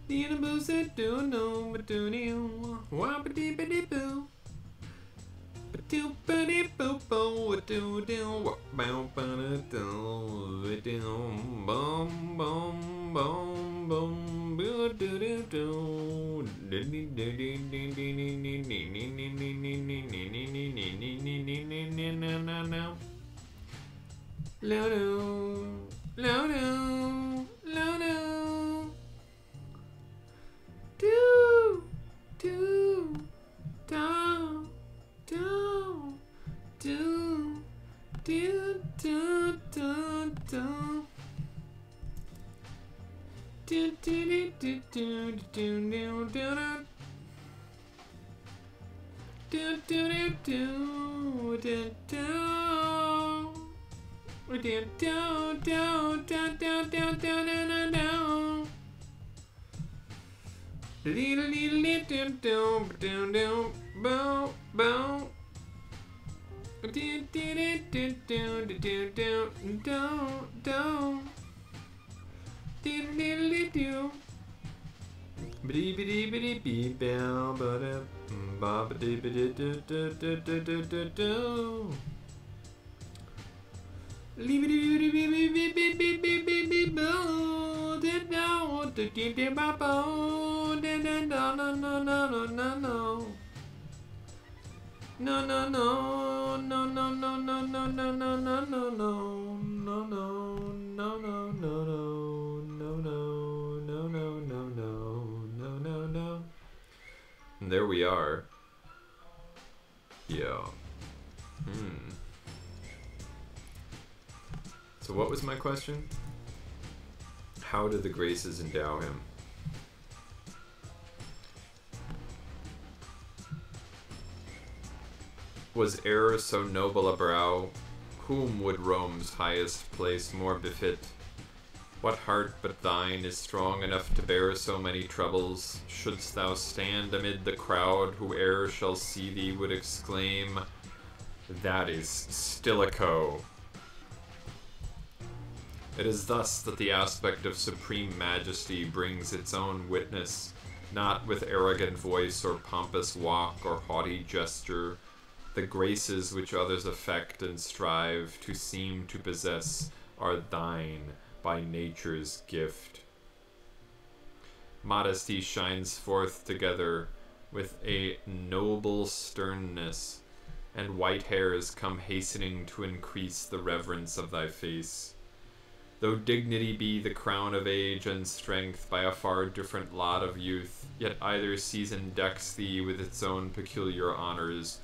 The animals that don't know what to do. Wah-ba-dee-ba-dee-boo. And there we are. Yeah. So what was my question? How did the graces endow him? Was error so noble a brow? Whom would Rome's highest place more befit? What heart but thine is strong enough to bear so many troubles? Shouldst thou stand amid the crowd, who e'er shall see thee would exclaim, "That is Stilicho." It is thus that the aspect of supreme majesty brings its own witness. not with arrogant voice or pompous walk or haughty gesture. The graces which others affect and strive to seem to possess are thine by nature's gift. Modesty shines forth together with a noble sternness, and white hairs come hastening to increase the reverence of thy face. Though dignity be the crown of age and strength by a far different lot of youth, yet either season decks thee with its own peculiar honors.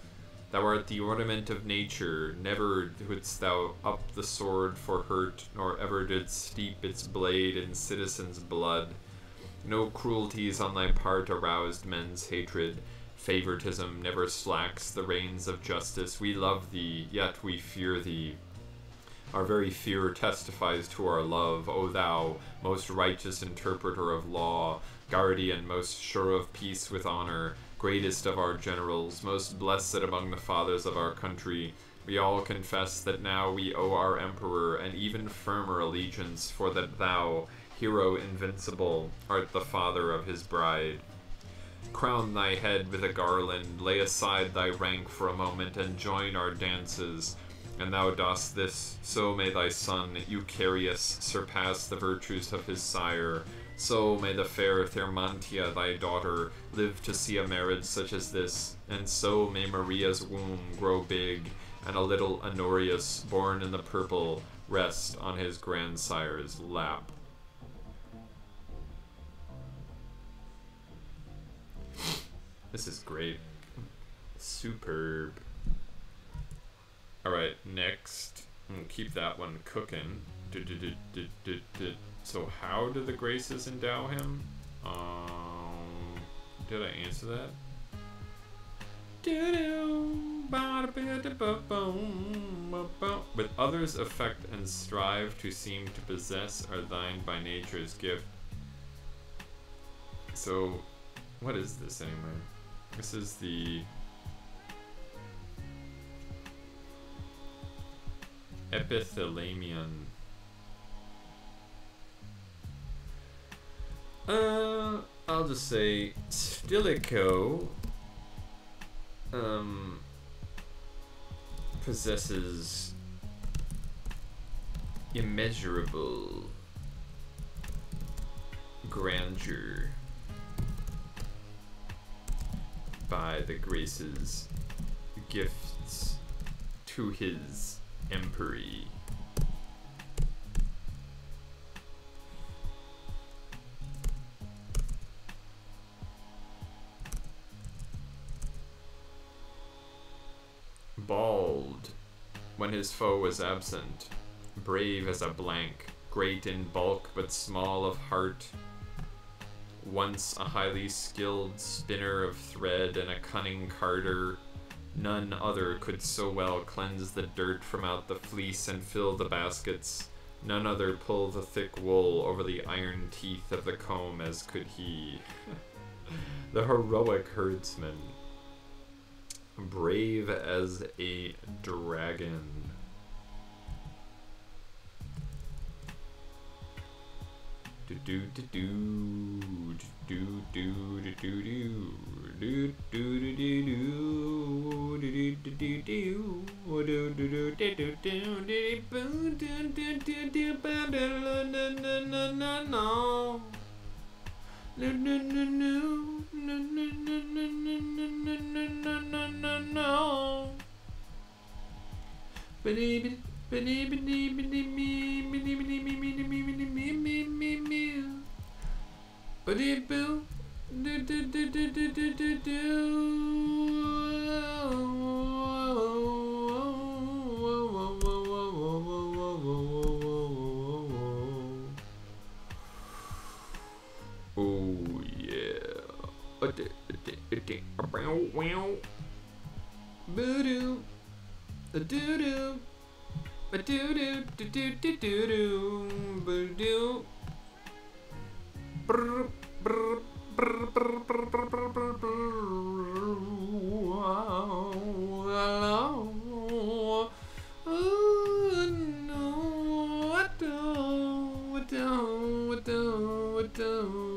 Thou art the ornament of nature, never wouldst thou up the sword for hurt, nor ever didst steep its blade in citizens' blood. No cruelties on thy part aroused men's hatred. Favoritism never slacks the reins of justice. We love thee, yet we fear thee. Our very fear testifies to our love, O thou, most righteous interpreter of law, guardian most sure of peace with honor, greatest of our generals, most blessed among the fathers of our country. We all confess that now we owe our emperor an even firmer allegiance, for that thou, hero invincible, art the father of his bride. Crown thy head with a garland, lay aside thy rank for a moment, and join our dances. And thou dost this, so may thy son, Eucharius, surpass the virtues of his sire. So may the fair Thermantia, thy daughter, live to see a marriage such as this, and so may Maria's womb grow big, and a little Honorius, born in the purple, rest on his grandsire's lap. This is great. Superb. Alright, next. I'm gonna keep that one cooking. So how do the graces endow him? Did I answer that? With others affect and strive to seem to possess are thine by nature's gift. So, what is this anyway? This is the epithalamion. I'll just say Stilicho possesses immeasurable grandeur by the graces gifts to his empery. Bald when his foe was absent, brave as a blank, great in bulk but small of heart, once a highly skilled spinner of thread and a cunning carder, none other could so well cleanse the dirt from out the fleece and fill the baskets, none other pull the thick wool over the iron teeth of the comb as could he. The heroic herdsman, brave as a dragon. Do do do do do do do do do do do oh yeah.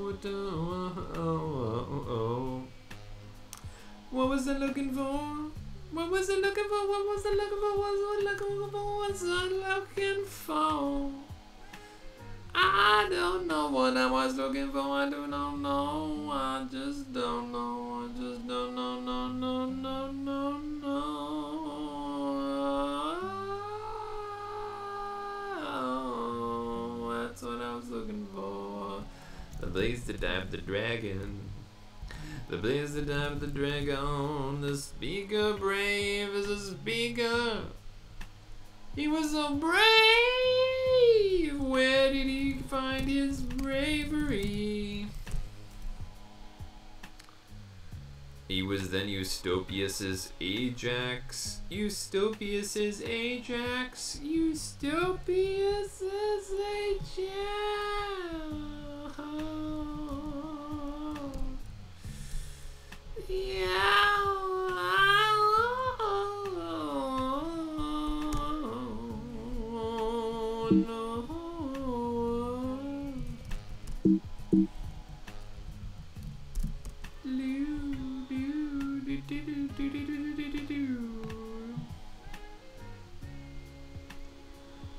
What was I looking for? What was I looking for? What was I looking for? What was I looking for? What was I looking for? I don't know what I was looking for. I do not know. I just don't know. I just don't know. No, no, no, no, no. That's what I was looking for. The blaze to dive the dragon. The blaze to dive the dragon. The speaker brave as a speaker. He was so brave. Where did he find his bravery? He was then Eustopius's Ajax. Eustopius's Ajax. Eustopius's Ajax. Yeah.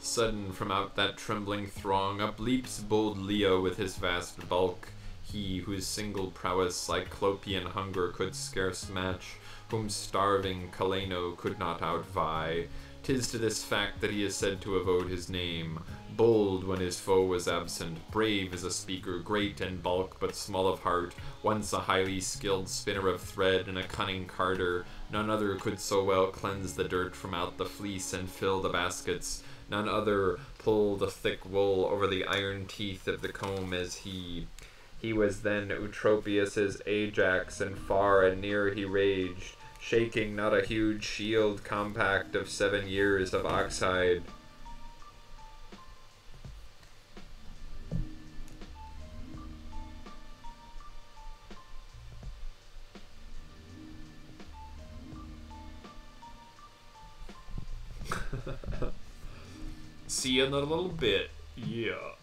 Sudden from out that trembling throng up leaps bold Leo with his vast bulk, he whose single prowess Cyclopean hunger could scarce match, whom starving Caleno could not outvie. 'Tis to this fact that he is said to have owed his name. Bold when his foe was absent, brave as a speaker, great in bulk but small of heart, once a highly skilled spinner of thread and a cunning carder, none other could so well cleanse the dirt from out the fleece and fill the baskets, none other pull the thick wool over the iron teeth of the comb as he. He was then Eutropius's Ajax, and far and near he raged, shaking not a huge shield compact of 7 years of oxhide. See you in a little bit. Yeah.